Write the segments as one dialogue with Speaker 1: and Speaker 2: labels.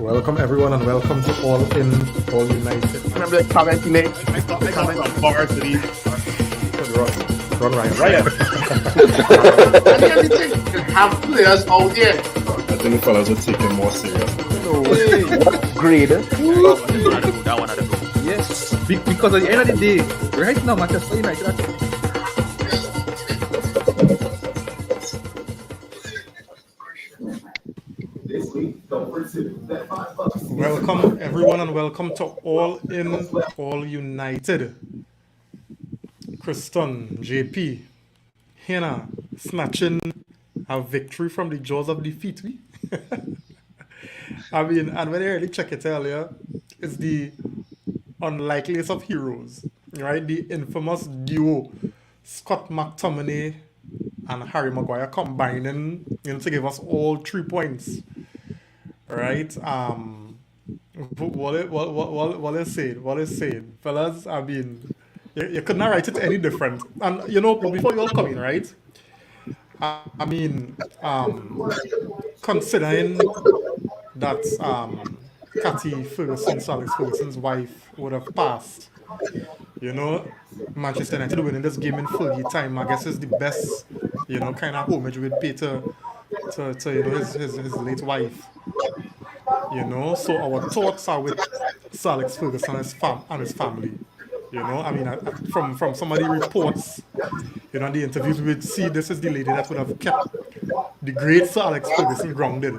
Speaker 1: Welcome everyone and welcome to All In, All United.
Speaker 2: Remember the comment he made?
Speaker 3: I got some bars to these.
Speaker 1: Run Ryan.
Speaker 2: And everything. You have players out there.
Speaker 3: I think the fellas will take it more serious.
Speaker 2: No way. What grade?
Speaker 4: That one at the book.
Speaker 1: Yes, because at the end of the day, right now Manchester United Welcome everyone and welcome to All In, All United. Kristen, JP, Hannah, snatching a victory from the jaws of defeat. I mean, and when I really check it earlier, it's the unlikeliest of heroes, right? The infamous duo, Scott McTominay and Harry Maguire combining to give us all 3 points. Right? What is saying? Fellas, I mean, you could not write it any different. And, but before you all come in, right? I mean, considering that Cathy Ferguson, Alex Ferguson's wife, would have passed, Manchester United winning this game in Fergie time, I guess is the best, kind of homage we'd pay to his late wife. So our thoughts are with Sir Alex Ferguson and his family. I mean, from some of the reports, the interviews, we'd see this is the lady that would have kept the great Sir Alex Ferguson grounded.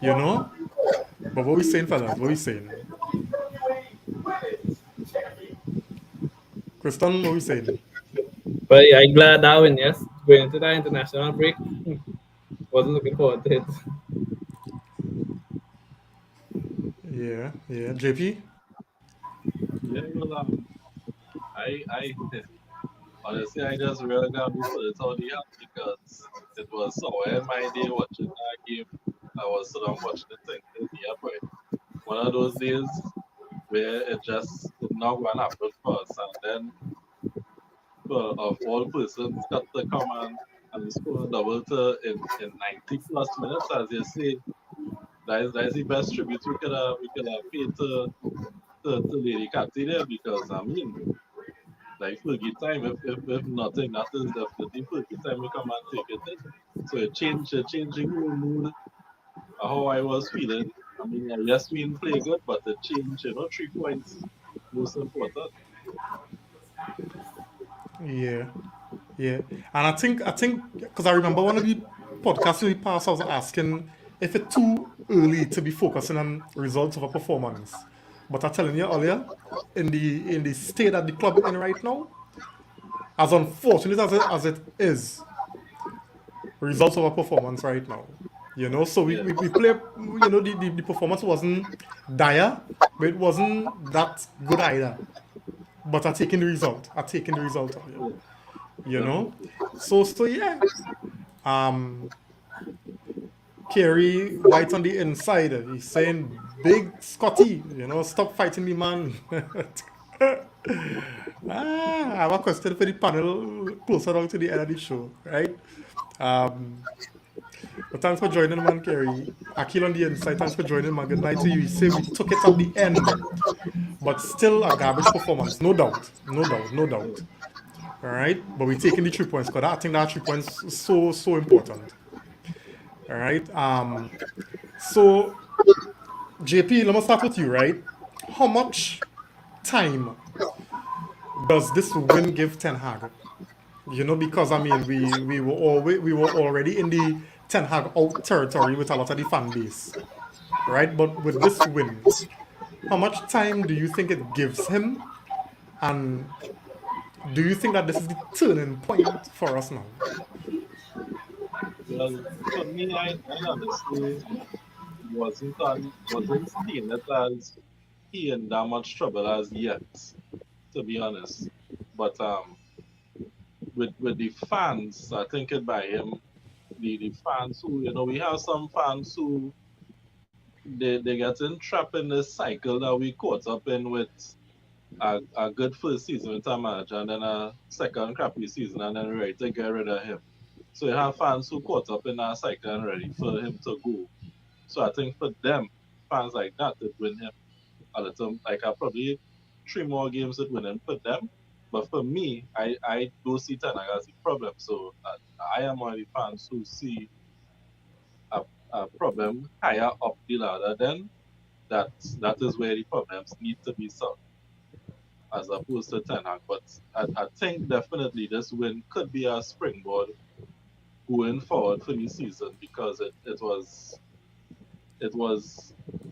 Speaker 1: But what we saying, fellas? What we saying? Kristen, what we saying?
Speaker 5: But yeah, I'm glad that win, yes. Going into that international break. Wasn't looking forward to it.
Speaker 1: Yeah. JP?
Speaker 6: Yeah, well, I honestly, I just really got to put it on the app because it was so in my day watching that game. I was sort of watching the thing in the app, right? One of those days where it just did not go and happen for us, and then of all persons got to come and score a double in 90 plus minutes, as you say. That is the best tribute we could have paid to Lady Cathy there, because I mean, like Fergie time, if nothing, that is definitely Fergie time we come and take it in. So it changing whole mood, how I was feeling. I mean, yes, we didn't play good, but the change, 3 points most important.
Speaker 1: Yeah. And I think because I remember one of the podcasts in the past, I was asking if it's too early to be focusing on results of a performance. But I'm telling you earlier, in the state that the club is in right now, as unfortunate as it is, results of a performance right now. So we play, the performance wasn't dire, but it wasn't that good either. But I'm taking the result. Of it. So yeah. Kerry White on the inside. He's saying, "Big Scotty, stop fighting me, man." I have a question for the panel closer down to the end of the show, right? But thanks for joining, man, Kerry. Akil on the inside, thanks for joining, man. Good night to you. He said we took it at the end, but still a garbage performance, no doubt. All right, but we're taking the 3 points because I think that 3 points is so important. All right. So JP, let me start with you, right? How much time does this win give Ten Hag? Because I mean, we were already in the Ten Hag out territory with a lot of the fan base, right? But with this win, how much time do you think it gives him? And do you think that this is the turning point for us now?
Speaker 6: Well, for me, I honestly wasn't seeing it as he in that much trouble as yet, to be honest. But with the fans, I think it by him, the fans who, we have some fans who they get trapped in this cycle that we caught up in with a good first season with our manager and then a second crappy season and then we're ready to get rid of him. So you have fans who caught up in that cycle and ready for him to go. So I think for them, fans like that that win him a little. Like I probably 3 more games that win him for them. But for me, I do see Ten Hag as a problem. So I am one of the fans who see a, a problem higher up the ladder. Then that is where the problems need to be solved, as opposed to Ten Hag. But I think definitely this win could be a springboard going forward for the season because it was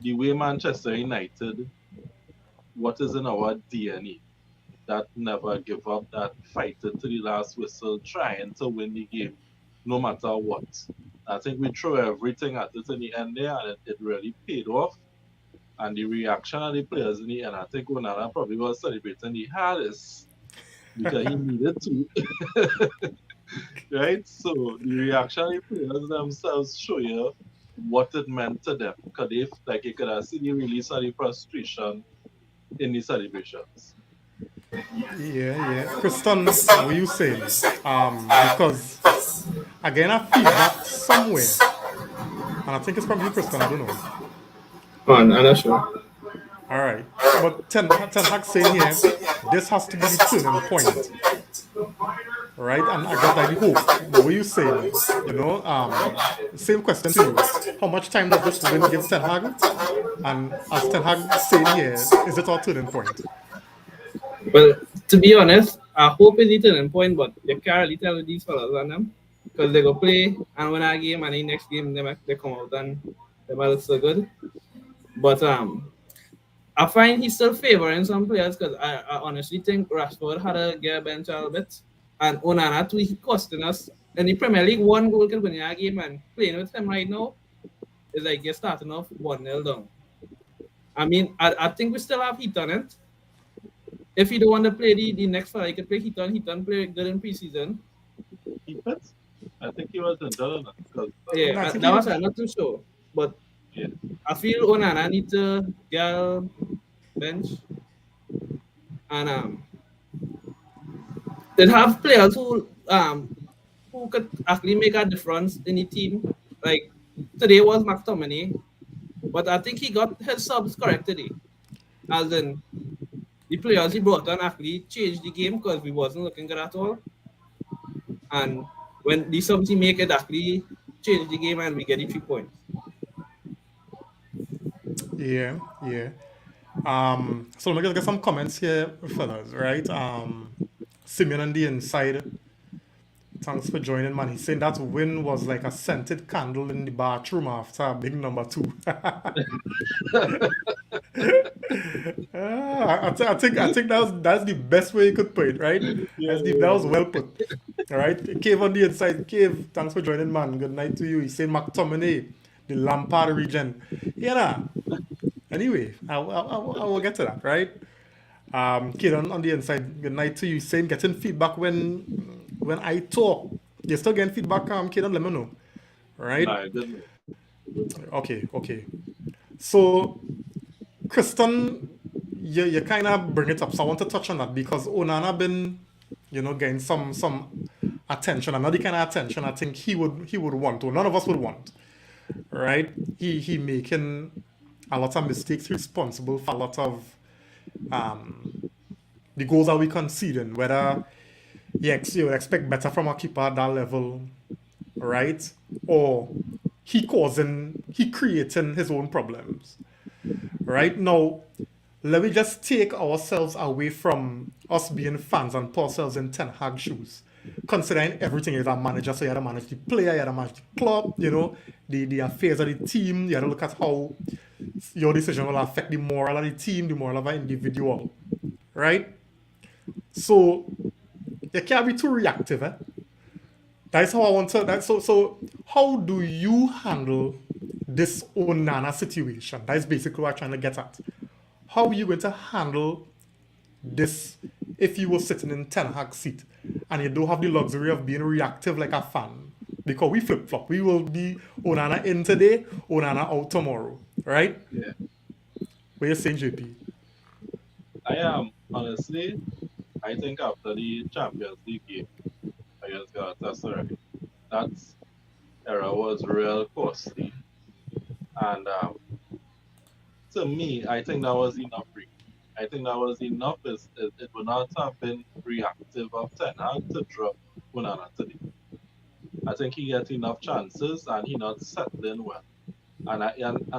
Speaker 6: the way Manchester United, what is in our DNA, that never give up, that fighting to the last whistle, trying to win the game no matter what. I think we threw everything at it in the end there, and it really paid off. And the reaction of the players in the end, I think Onana probably was celebrating the hardest because he needed to. Right? So the reaction of the players themselves show you what it meant to them. Because if like you could have seen the release of the frustration in the celebrations.
Speaker 1: Yeah. Kristen, what you saying? Because again, I feedback somewhere, and I think it's from you, Kristen. I don't know.
Speaker 5: Man, I'm not sure.
Speaker 1: All right, but Ten Hag saying here, this has to be the turning point, right? And I guess that the hope. But what you saying? Same question to you. How much time does this win give Ten Hag? And as Ten Hag saying here, is it our turning point?
Speaker 5: Well, to be honest, I hope it's a turning point, but you can't really tell these fellas on them because they go play and win a game, and the next game they come out and they might look so good. But I find he's still favoring some players because I honestly think Rashford had a gear bench a little bit, and Onana too. He costing us in the Premier League. One goal can win a game, and playing with him right now is like you're starting off 1-0 down. I mean, I think we still have heat on it. If you don't want to play the next fight, you can play Heaton play good in preseason.
Speaker 6: He fits. I think he wasn't done enough because
Speaker 5: Yeah, that was I'm not too sure. But
Speaker 6: yeah.
Speaker 5: I feel Onana need to get bench. And they have players who could actually make a difference in the team. Like today was McTominay, but I think he got his subs correct today. As in the players he brought on actually changed the game because we wasn't looking good at all. And when the subs he make it actually change the game and we get the 3 points.
Speaker 1: Yeah. So let me just get some comments here, fellas, right? Simeon on the inside. Thanks for joining, man. He's saying that win was like a scented candle in the bathroom after a big number 2. I think that's the best way you could put it, right? That was well put. All right, Cave on the inside. Cave, thanks for joining, man. Good night to you. He's saying McTominay, the Lampard region. Yeah. Anyway, I will get to that, right? Kid on the inside. Good night to you. He's saying getting feedback when I talk. You're still getting feedback, kid, let me know. Right? Okay. So, Kristen, you kind of bring it up. So I want to touch on that because Onana been, getting some attention, another kind of attention I think he would want, or none of us would want. Right? He making a lot of mistakes, responsible for a lot of the goals that we conceding, whether you would expect better from a keeper at that level, right? Or he creating his own problems. Right? Now, let me just take ourselves away from us being fans and put ourselves in Ten Hag shoes. Considering everything as a manager, so you had to manage the player, you had to manage the club, the affairs of the team, you had to look at how your decision will affect the moral of the team, the moral of an individual. Right? So you can't be too reactive, eh? That's how I want to. So how do you handle this Onana situation? That's basically what I'm trying to get at. How are you going to handle this if you were sitting in Ten Hag's seat and you don't have the luxury of being reactive like a fan? Because we flip-flop. We will be Onana in today, Onana out tomorrow. Right?
Speaker 6: Yeah.
Speaker 1: What are you saying, JP?
Speaker 6: I am, honestly, I think after the Champions League game against Galatasaray, that era was real costly. And to me, I think that was enough. I think that was enough. It would not have been reactive of Ten Hag to drop Onana today. I think he get enough chances and he not settling well. And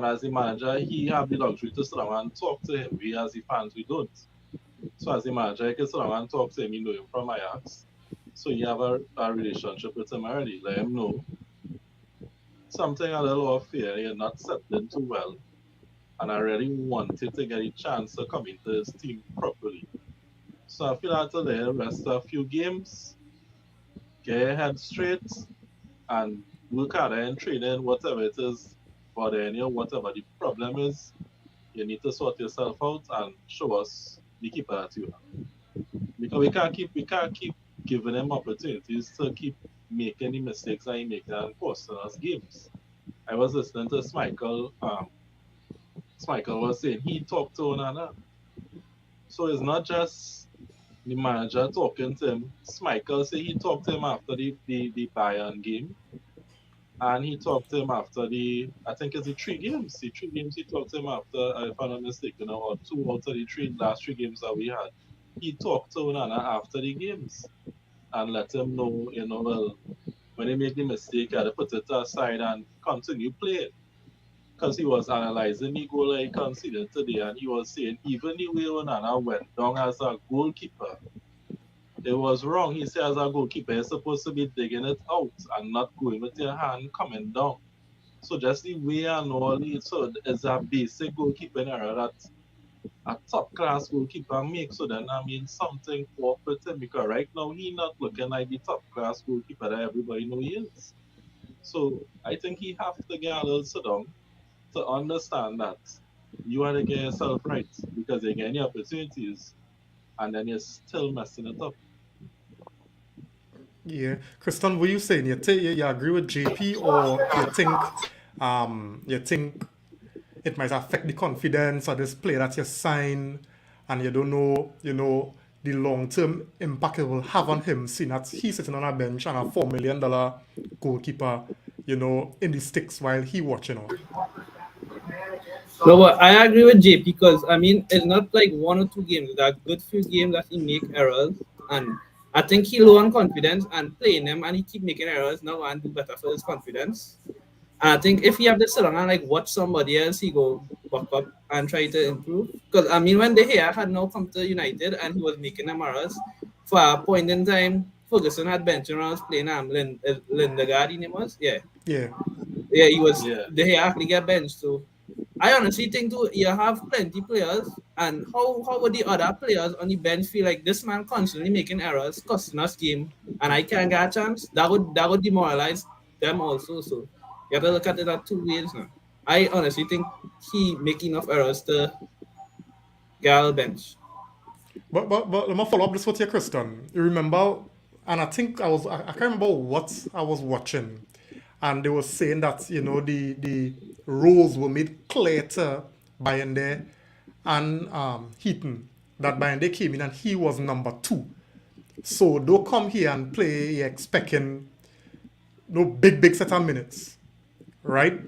Speaker 6: as the manager, he have the luxury to sit down and talk to him. We as the fans, we don't. So as the manager, I can sit down and talk to him. You know him from Ajax, so you have a relationship with him already. Let him know something a little off here. You're not settling too well, and I really wanted to get a chance to come into this team properly. So I feel that today, rest a few games, get your head straight, and work hard and training, whatever it is, for the you know, whatever the problem is, you need to sort yourself out and show us the keeper that you have. Because we can't keep giving them opportunities to keep making the mistakes that he making and costing us games. I was listening to Smichael. Smichael was saying he talked to Onana. So it's not just the manager talking to him. Smichael said he talked to him after the Bayern game. And he talked to him after I think it's the 3 games. The 3 games he talked to him after, if I'm not mistaken, or 2 out of the last 3 games that we had. He talked to Onana after the games and let him know, well, when he make the mistake, you got to put it aside and continue playing. Because he was analyzing the goal he conceded today, and he was saying even the way Onana went down as a goalkeeper, it was wrong. He said as a goalkeeper, you're supposed to be digging it out and not going with your hand coming down. So just the way and all, so it's a basic goalkeeping error that a top class goalkeeper makes. So then I mean something off with him because right now he not looking like the top class goalkeeper that everybody know he is. So I think he have to get a little sit down to understand that you want to get yourself right because you're getting opportunities and then you're still messing it up.
Speaker 1: Yeah, Kristen, what you saying? You agree with JP, or you think it might affect the confidence of this player that you sign, and you don't know, the long-term impact it will have on him, seeing that he's sitting on a bench and a $4 million goalkeeper, in the sticks while he watching on.
Speaker 5: No, but I agree with JP because I mean it's not like 1 or 2 games. There are good few games that he make errors, and I think he low on confidence and playing them, and he keep making errors now and do better for his confidence. And I think if he have to sit down and like watch somebody else, he go back up and try to improve. Because I mean, when De Gea had now come to United and he was making them errors, for a point in time, Ferguson had bench and I was playing Lindegaard, his name was, yeah,
Speaker 1: Yeah.
Speaker 5: he was.
Speaker 6: Yeah.
Speaker 5: De Gea actually get benched. So I honestly think too, you have plenty players, and how would the other players on the bench feel like this man constantly making errors, costing us game, and I can't get a chance? That would demoralize them also. So you have to look at it at 2 ways now. I honestly think he make enough errors to get out of the bench.
Speaker 1: But let me follow up this with you, Kristen. You remember, and I think I can't remember what I was watching, and they were saying that the roles were made clear to Bayende and Heaton, that Bayende came in and he was number 2. So don't come here and play expecting no big set of minutes, right?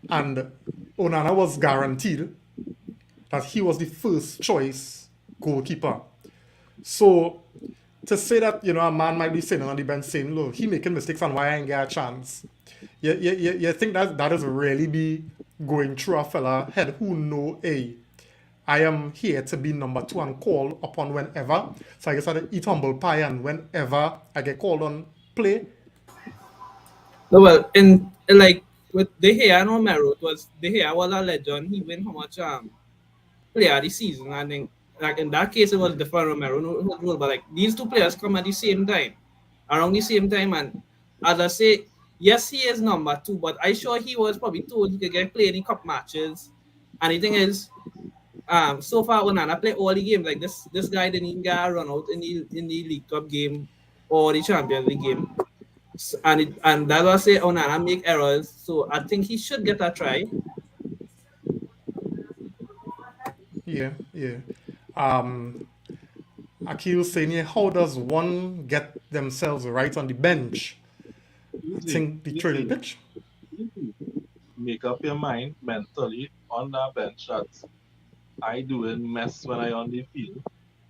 Speaker 1: And Onana was guaranteed that he was the first choice goalkeeper. So to say that, a man might be sitting on the bench saying, look, he making mistakes and why I ain't get a chance. You think that is really be going through a fella head who know, hey, I am here to be number 2 and called upon whenever. So I guess I eat humble pie and whenever I get called on play.
Speaker 5: No, well, in like with De Gea and Romero, it was De Gea was a legend. He win how much player of the season. I think like in that case it was different Romero, but like these 2 players come at the same time, around the same time, and as I say, yes, he is number 2, but I sure he was probably told he could get played in cup matches. And the thing is, so far Onana play all the games. Like this guy didn't even get a run out in the League Cup game or the Champions League game. And that's why I say Onana make errors. So I think he should get a try.
Speaker 1: Yeah. Akil saying here, how does one get themselves right on the bench? I think the training pitch.
Speaker 6: Make up your mind mentally on that bench that I doing mess when I on the field.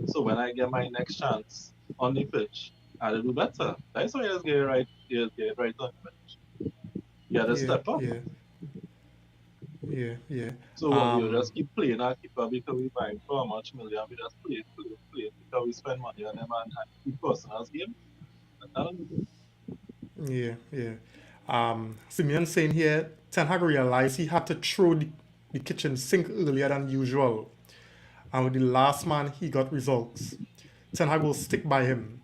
Speaker 6: So when I get my next chance on the pitch, I'll do better. That's why you just get it right. You just get it right on the bench. You gotta
Speaker 1: Yeah,
Speaker 6: step up.
Speaker 1: yeah, yeah, yeah.
Speaker 6: So what we
Speaker 1: Um,
Speaker 6: just keep playing our keeper because we buy him for how much million. We just play because we spend money on them and keep personal game. And
Speaker 1: yeah, yeah. Simeon saying here, Ten Hag realized he had to throw the kitchen sink earlier than usual. And with the last man, he got results. Ten Hag will stick by him.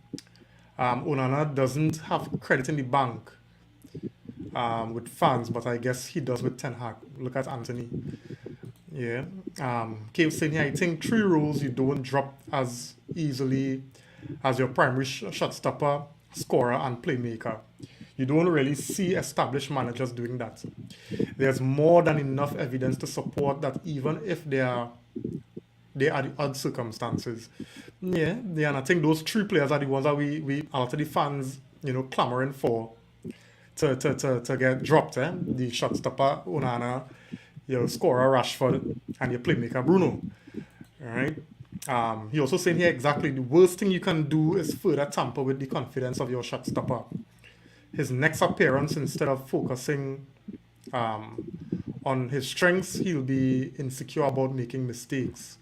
Speaker 1: Onana doesn't have credit in the bank with fans, but I guess he does with Ten Hag. Look at Anthony. Yeah. Cave saying here, I think three roles you don't drop as easily as your primary shot stopper, scorer, and playmaker. You don't really see established managers doing that. There's more than enough evidence to support that even if they are the odd circumstances. Yeah, yeah, and I think those three players are the ones that we a lot of the fans, clamoring for to get dropped. The shot stopper, Onana, your scorer, Rashford, and your playmaker, Bruno. All right. He also saying here exactly the worst thing you can do is further tamper with the confidence of your shot stopper. His next appearance, instead of focusing um, on his strengths, he'll be insecure about making mistakes.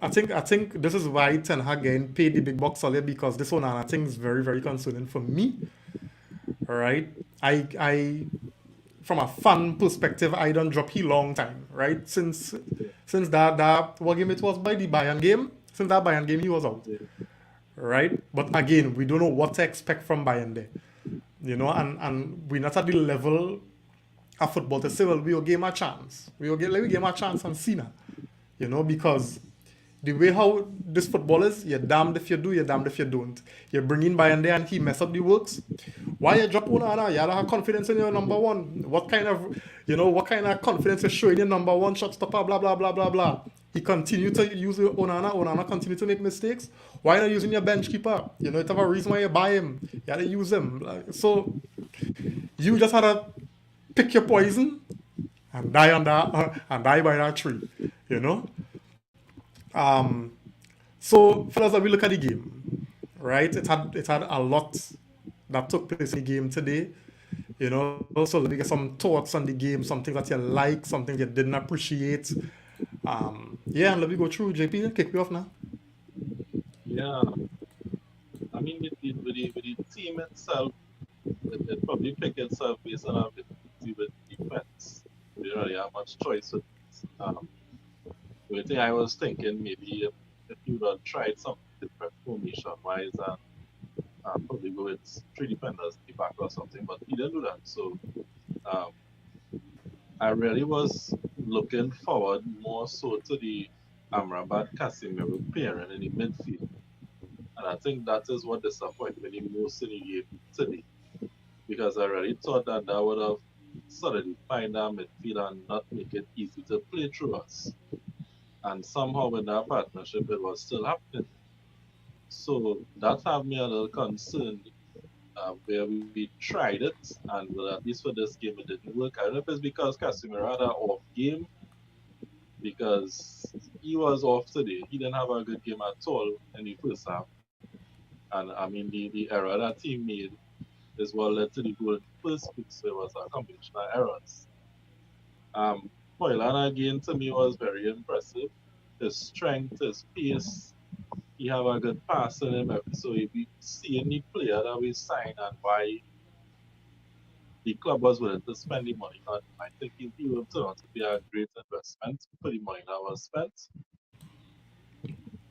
Speaker 1: I think this is why Ten Hag getting paid the big bucks earlier, because this one, and I think is very, very concerning for me. All right. I from a fan perspective, I don't drop he long time, right? Since that what game it was, by the Bayern game. Since that Bayern game, he was out, right? But again, we don't know what to expect from Bayern there, and we're not at the level of football to say, well, we will give him a chance. Let me give him a chance and see now, because the way how this football is, you're damned if you do, you're damned if you don't. You bring in Bayern there and he mess up the works. Why you drop Onana? You don't have confidence in your number one. What kind of confidence you show in your number one shot stopper? Blah blah blah blah blah. He continue to use Onana. Onana continue to make mistakes. Why not using your bench keeper? It have a reason why you buy him. You gotta use him. So you just had to pick your poison and die on that and die by that tree. You know. So, fellas, as we look at the game, right? It had a lot that took place in the game today. So let me get some thoughts on the game, some things that you like, some things you didn't appreciate. Yeah, and let me go through. JP, kick me off now.
Speaker 6: yeah, I mean with the team itself, it probably pick itself based on ability with defense. We don't really have much choice with the only thing I was thinking maybe if you would have tried something different formation wise and probably go with three defenders in the back or something, but he didn't do that. So um, I really was looking forward more so to the Amrabat Casemiro pairing in the midfield. And I think that is what disappointed me the most in the game today. Because I really thought that that would have solidified our midfield and not make it easy to play through us. And somehow with that partnership, it was still happening. So that had me a little concerned where we tried it, and well, at least for this game, it didn't work. I don't know if it's because Casemiro had an off game, because he was off today. He didn't have a good game at all in the first half. And I mean, the error that he made is what led to the goal in the first place. So it was a combination of errors. Hoyland again to me was very impressive. His strength, his pace, he have a good pass in him. So if we see any player that we sign and why the club was willing to spend the money on, I think he will turn out to be a great investment for the money that was spent.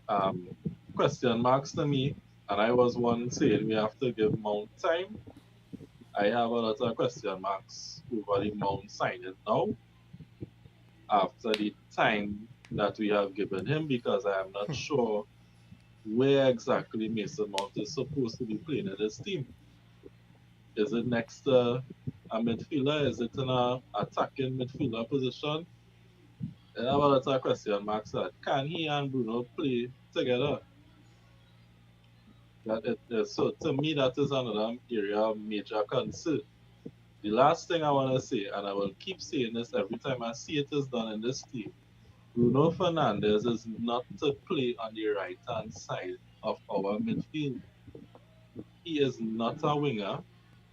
Speaker 6: Um, Question marks to me, and I was one saying we have to give Mount time. I have a lot of question marks over the Mount signing now after the time that we have given him, because I am not sure where exactly Mason Mount is supposed to be playing in this team. Is it next to a midfielder? Is it in a attacking midfielder position? I have a lot of question marks that can he and Bruno play together? So to me that is another area of major concern. The last thing I want to say, and I will keep saying this every time I see it is done in this team, Bruno Fernandes is not to play on the right hand side of our midfield. He is not a winger.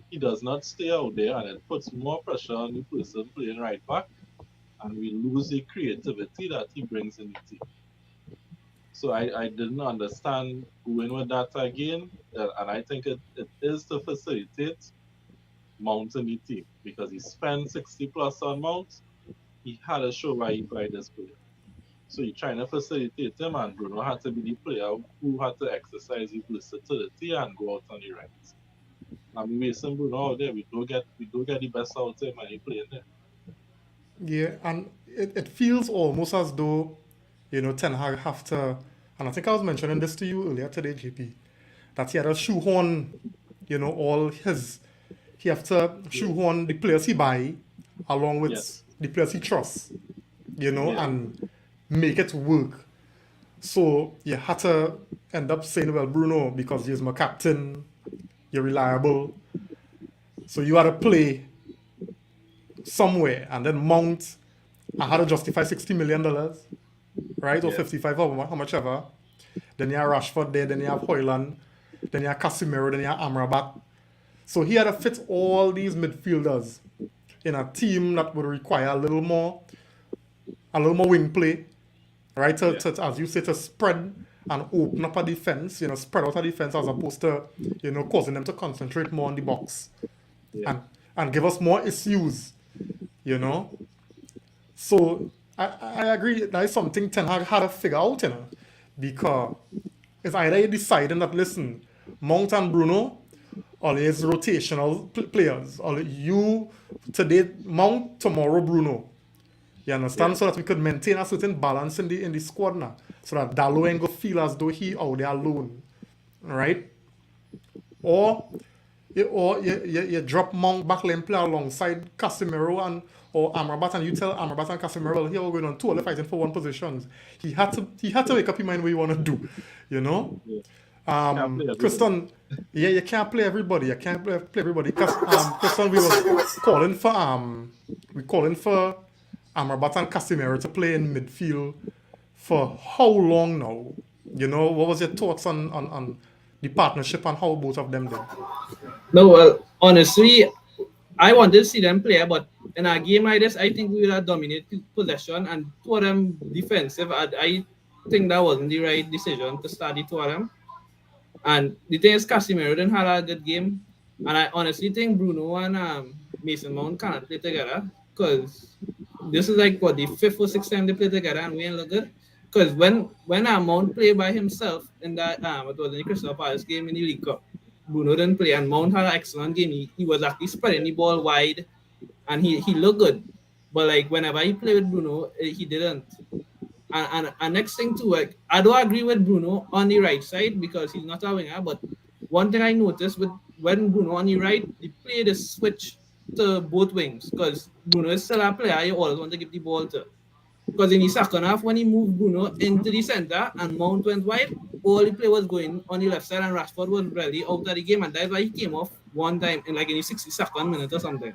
Speaker 6: He does not stay out there, and it puts more pressure on the person playing right back, and we lose the creativity that he brings in the team. So I didn't understand going with that again, and I think it is to facilitate Mount in the team because he spent 60 plus on Mount. He had to show why he played this player. So he trying to facilitate him, and Bruno had to be the player who had to exercise his versatility and go out on the right. I mean, Mason Bruno out there, we do get the best out of him when he playing there.
Speaker 1: Yeah, and it feels almost as though, Ten Hag have to, and I think I was mentioning this to you earlier today, JP, that he had to shoehorn, all his, he have to shoehorn the players he buy along with
Speaker 6: Yes.
Speaker 1: the players he trusts,
Speaker 6: Yeah.
Speaker 1: and make it work. So you had to end up saying, well, Bruno, because you're my captain, you're reliable. So you had to play somewhere, and then Mount, I had to justify $60 million, right? Or
Speaker 6: Yeah.
Speaker 1: 55, or how much ever. Then you have Rashford there, then you have Hoyland, then you have Casemiro, then you have Amrabat. So he had to fit all these midfielders in a team that would require a little more wing play, right?
Speaker 6: Yeah.
Speaker 1: As you say, to spread and open up a defense, spread out a defense as opposed to, causing them to concentrate more on the box
Speaker 6: Yeah.
Speaker 1: and give us more issues, you know. So I agree that is something Ten Hag had to figure out, because it's either you deciding that, listen, Mount and Bruno are these rotational players, or you today Mount, tomorrow Bruno. You understand?
Speaker 6: Yeah.
Speaker 1: So that we could maintain a certain balance in the squad now, so that Dallo ain't go feel as though he out there alone, right? Or you drop Mount back lane play alongside Casemiro and or Amrabat, and you tell Amrabat and Casemiro, well, here we're going on two, they're fighting for one positions. He had to make up his mind what you want to do, you know.
Speaker 6: Yeah. Can't play everybody.
Speaker 1: Kristen, yeah, you can't play everybody. You can't play everybody. Cause Kristen, we calling for Amrabat and Casemiro to play in midfield for how long now? What was your thoughts on the partnership and how both of them did?
Speaker 5: No, well, honestly, I wanted to see them play, but in a game like this, I think we would have dominated possession and two of them defensive. I think that wasn't the right decision to start the two of them. And the thing is, Casemiro didn't have a good game. And I honestly think Bruno and Mason Mount cannot play together because this is like, what, the fifth or sixth time they play together and we ain't look good. Because when Mount played by himself in that, it was in the Crystal Palace game in the League Cup, Bruno didn't play and Mount had an excellent game. He was actually spreading the ball wide and he looked good. But like whenever he played with Bruno, he didn't. And next thing too, like I don't agree with Bruno on the right side because he's not a winger. But one thing I noticed with when Bruno on the right, he played a switch to both wings because Bruno is still a player you always want to give the ball to. Because in the second half, when he moved Bruno into the center and Mount went wide, all the play was going on the left side and Rashford was really out of the game, and that's why he came off one time in like in the 62nd minute or something.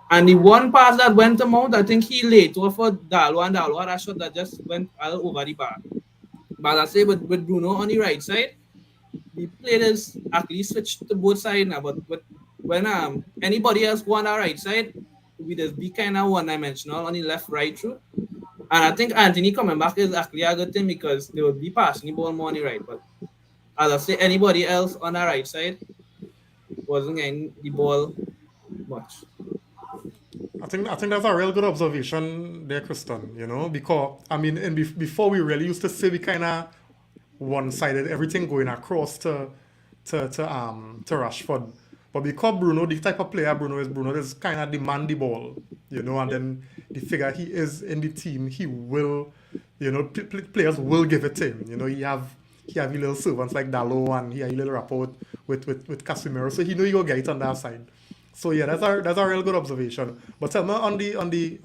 Speaker 5: And the one pass that went to Mount, I think he laid over for Dallo, and Dallo had a shot that just went all over the bar. But I say with Bruno on the right side, the players actually switched to both sides now. But when anybody else go on the right side, we just be kind of one-dimensional on the left, right through. And I think Anthony coming back is actually a good thing because they will be passing the ball more on the right. But as I say, anybody else on the right side wasn't getting the ball much.
Speaker 1: I think that's a real good observation there, Kristen. Because I mean, before we really used to say we kind of one-sided everything going across to Rashford, but because Bruno, the type of player Bruno is kind of demand the ball, and then the figure he is in the team, he will, players will give it to him. He have little servants like Dallo and he have a little rapport with Casemiro, so he know you will get it on that side. So yeah, that's a real good observation. But tell me on the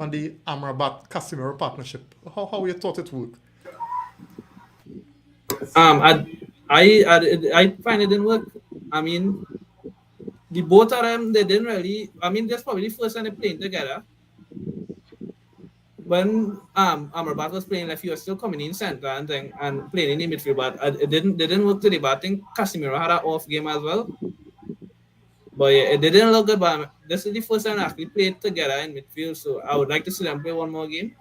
Speaker 1: Amrabat Casemiro partnership, how you thought it worked?
Speaker 5: I find it didn't work. I mean, the both of them, they didn't really. I mean, that's probably the first time they playing together. When Amrabat was playing left, he was still coming in center and playing in the midfield, but it didn't work today. But I think Casemiro had an off game as well. But yeah, it didn't look good. But this is the first time they actually played together in midfield, so I would like to see them play one more game.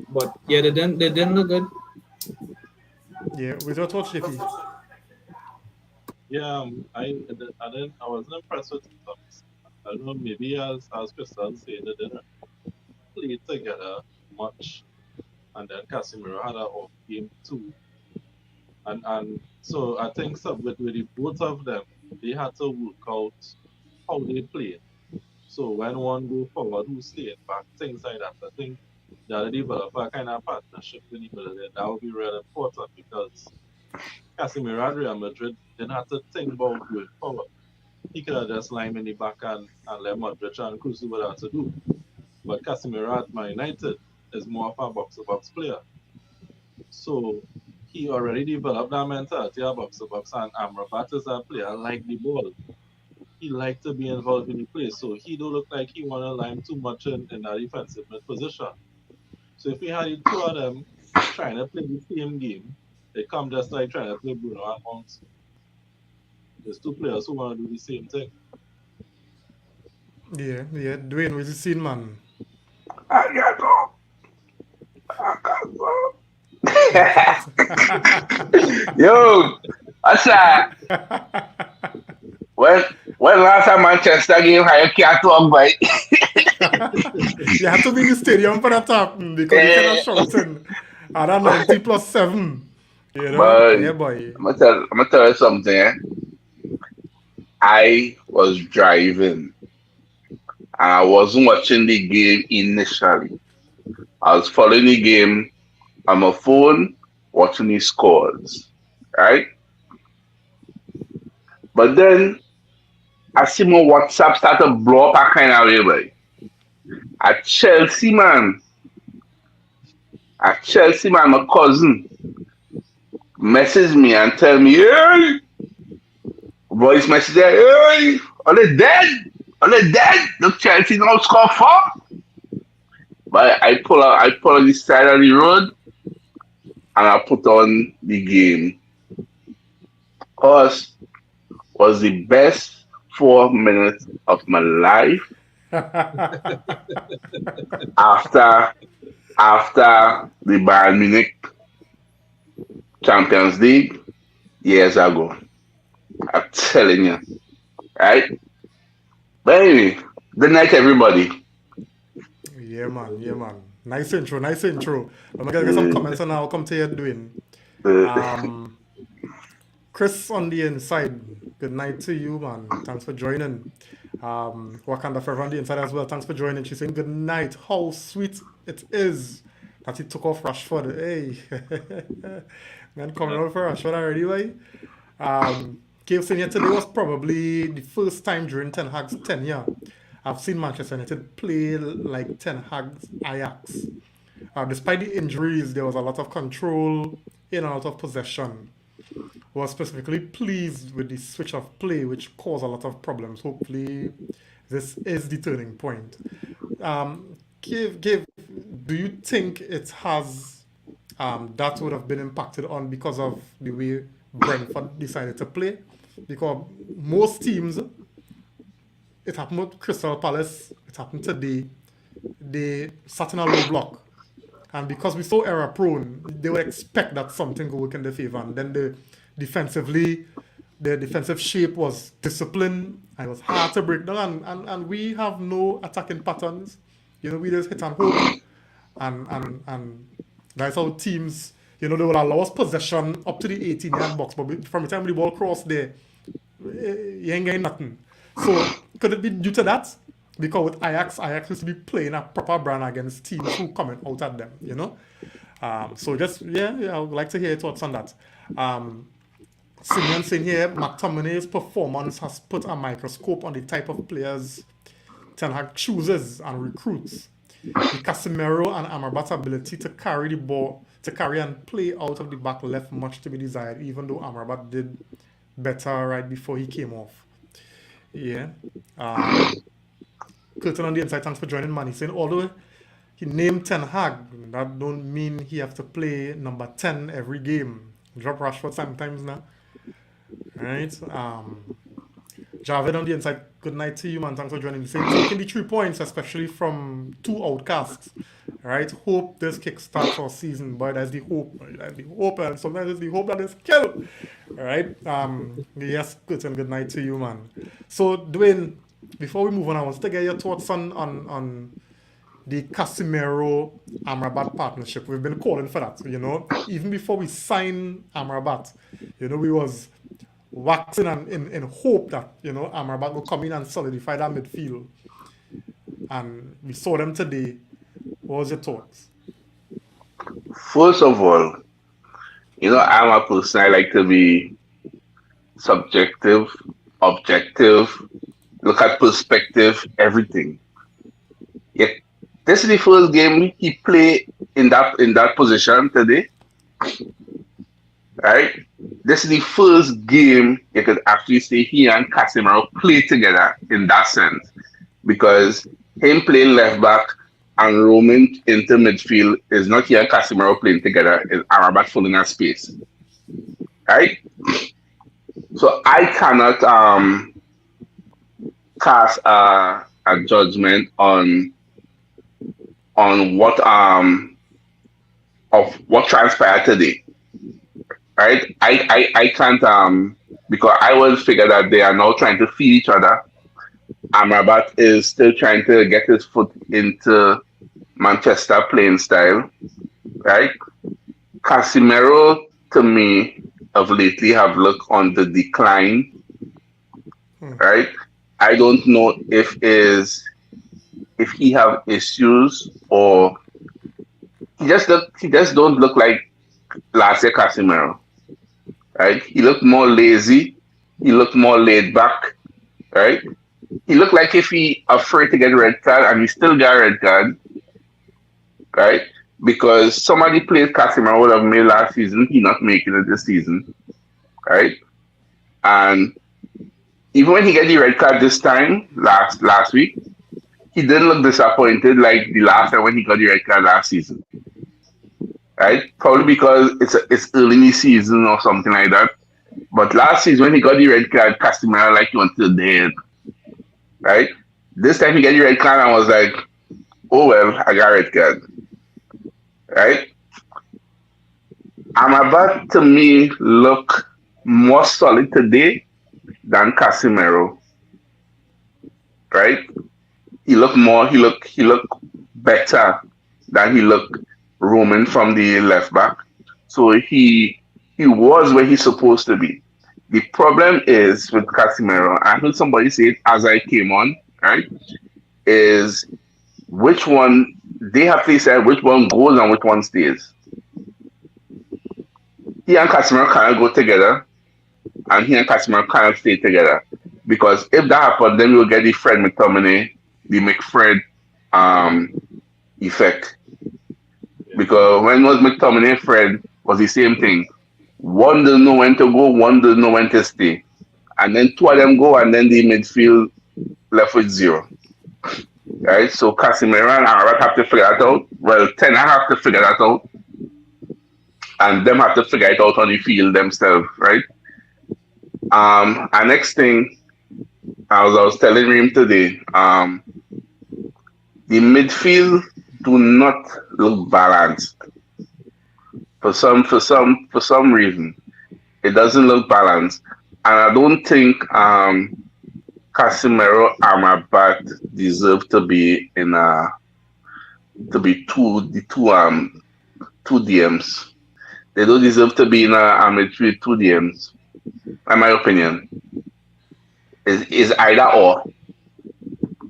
Speaker 5: But yeah, they didn't look good.
Speaker 1: Yeah, with your thoughts, JP.
Speaker 6: Yeah, I wasn't impressed with them. I don't know, maybe as Crystal said, they didn't play together much, and then Casemiro had an off game too. And so I think with the both of them, they had to work out how they play. So when one go forward, who stay back, things like that. I think that develop a kind of partnership with each other. That would be really important because Casemiro at Real Madrid didn't have to think about going forward. He could have just lined in the back and let Modric and Kroos do what they had to do. But Casemiro at Man United is more of a box-to-box player. So he already developed that mentality of box-to-box, and Amrabat is a player like the ball. He like to be involved in the play, so he don't look like he want to line too much in that defensive mid position. So if we had the two of them trying to play the same game, they come just like trying to play Bruno and Mount. There's two players who want to do the same thing.
Speaker 1: Yeah, Dwayne, was you seen, man?
Speaker 7: Yo, what's that? When last time Manchester game, I can't talk, but
Speaker 1: You have to be in the stadium for that happen because you cannot shouting at a 90 plus 7. You know?
Speaker 7: But
Speaker 1: Yeah, boy.
Speaker 7: I'm gonna tell you something. Eh? I was driving and I wasn't watching the game initially. I was following the game on my phone, watching the scores, right? But then I see my WhatsApp start to blow up a kind of way, boy. At Chelsea, man. My cousin message me and tell me, hey, voice message there, hey, are they dead? Look, Chelsea now score 4. But I pull on the side of the road and I put on the game. Cause was the best 4 minutes of my life after the Bayern Munich Champions League years ago. I'm telling you. Right? But anyway, good night everybody.
Speaker 1: Yeah, man. Nice intro. I'm gonna get some comments and I'll come to you, Dwayne. Chris on the inside, good night to you, man. Thanks for joining. Wakanda Forever on the inside as well. Thanks for joining. She's saying good night. How sweet it is that he took off Rashford. Hey, man, coming out for Rashford already, right? Cave saying here today was probably the first time during Ten Hag's tenure I've seen Manchester United play like Ten Hag's Ajax. Despite the injuries, there was a lot of control, in and out of possession. Was specifically pleased with the switch of play, which caused a lot of problems. Hopefully, this is the turning point. Give, do you think it has that would have been impacted on because of the way Brentford decided to play? Because most teams, it happened with Crystal Palace, it happened today, they sat in a low block. And because we're so error prone, they would expect that something would work in their favor. And then the defensive shape was disciplined and it was hard to break down. And we have no attacking patterns. You know, we just hit and hope. And that's how teams, you know, they will allow us possession up to the 18-yard box. But from the time the ball crossed there, you ain't getting nothing. So could it be due to that? Because with Ajax used to be playing a proper brand against teams who coming out at them, you know? So just, I would like to hear your thoughts on that. Simeon saying here, McTominay's performance has put a microscope on the type of players Ten Hag chooses and recruits. The Casemiro and Amrabat's ability to carry the ball, to carry and play out of the back left much to be desired, even though Amrabat did better right before he came off. Yeah. Curtin on the inside, thanks for joining, man. He's saying, although he named Ten Hag, that don't mean he have to play number 10 every game. Drop Rashford sometimes now. Right? Javid on the inside, good night to you, man. Thanks for joining. He's saying, taking the 3 points, especially from 2 outcasts. Right? Hope this kickstarts our season. But that's the hope. That's the hope. And sometimes it's the hope that is killed. Right? Yes, Curtin, good night to you, man. So, Dwayne, before we move on, I want to get your thoughts on the Casemiro Amrabat partnership. We've been calling for that, even before we signed Amrabat, we was waxing and in hope that Amrabat will come in and solidify that midfield. And we saw them today. What was your thoughts?
Speaker 7: First of all, I'm a person, I like to be subjective, objective, look at perspective, everything. Yeah, this is the first game he played in that position today. Right? This is the first game you could actually say he and Casemiro play together in that sense. Because him playing left back and roaming into midfield is not here Casemiro playing together, it's Amrabat filling that space. Right? So I cannot cast a judgment on what of what transpired today. Right? I can't because I will figure that they are now trying to feed each other. Amrabat is still trying to get his foot into Manchester playing style. Right? Casemiro to me of lately have looked on the decline. Right? I don't know if he have issues or he just don't look like last year Casemiro. Right? He looked more lazy. He looked more laid back. Right? He looked like if he afraid to get a red card and he still got a red card. Right? Because somebody played Casemiro would have made last season. He not making it this season. Right? And even when he got the red card this time, last week, he didn't look disappointed like the last time when he got the red card last season. Right? Probably because it's early in the season or something like that. But last season when he got the red card, Casemiro like he wanted to dead. Right? This time he got the red card and was like, oh well, I got a red card. Right? Amrabat to me look more solid today than Casemiro. Right? He looked better than he looked roaming from the left back. So he was where he's supposed to be. The problem is with Casemiro, I heard somebody say it as I came on, right? Is which one they have to decide which one goes and which one stays. He and Casemiro cannot go together, and he and Casemiro cannot stay together. Because if that happens, then we'll get the Fred McTominay, the McFred effect. Because when was McTominay Fred was the same thing. One doesn't know when to go, one doesn't know when to stay. And then two of them go and then the midfield left with zero. Right? So Casemiro and Amrabat have to figure that out. Well, Ten Hag have to figure that out. And them have to figure it out on the field themselves, right? And next thing, as I was telling him today, the midfield do not look balanced. For some reason, it doesn't look balanced, and I don't think Casemiro Amrabat deserve to be two DMs. They don't deserve to be in a midfield two DMs. In my opinion, is either or.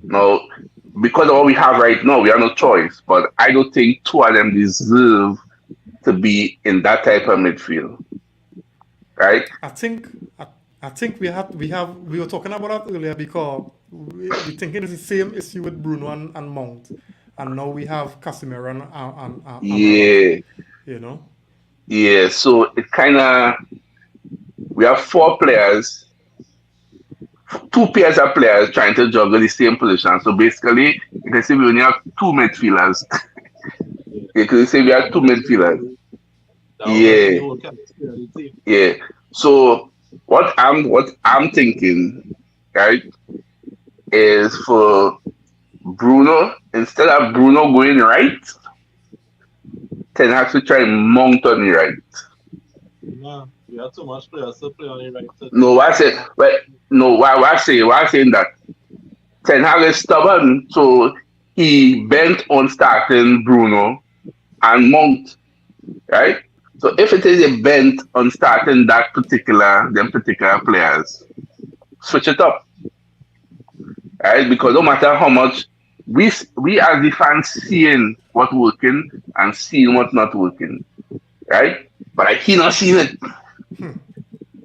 Speaker 7: No, because of what we have right now, we have no choice. But I don't think two of them deserve to be in that type of midfield, right?
Speaker 1: I think we were talking about that earlier because we thinking it's the same issue with Bruno and Mount, and now we have Casemiro and
Speaker 7: yeah,
Speaker 1: you know.
Speaker 7: Yeah, so it kind of we have four players two pairs of players trying to juggle the same position. So basically, you can say we only have two midfielders. You can say we
Speaker 6: That
Speaker 7: have two
Speaker 6: was missing the
Speaker 7: midfielders.
Speaker 6: whole, that was missing
Speaker 7: Yeah,
Speaker 6: the whole chemistry of the team.
Speaker 7: yeah. So what I'm thinking, right, is for Bruno, instead of Bruno going right, Ten Hag to try and mount on the right.
Speaker 6: Nah, we have too much players to play on the right to
Speaker 7: No,
Speaker 6: do
Speaker 7: why say
Speaker 6: that.
Speaker 7: well, no, why saying that? Ten Hag is stubborn, so he bent on starting Bruno and Mount, right? So if it is a bent on starting them particular players, switch it up, right? Because no matter how much we as the fans seeing what working and seeing what not working, right? But like, he not seen it.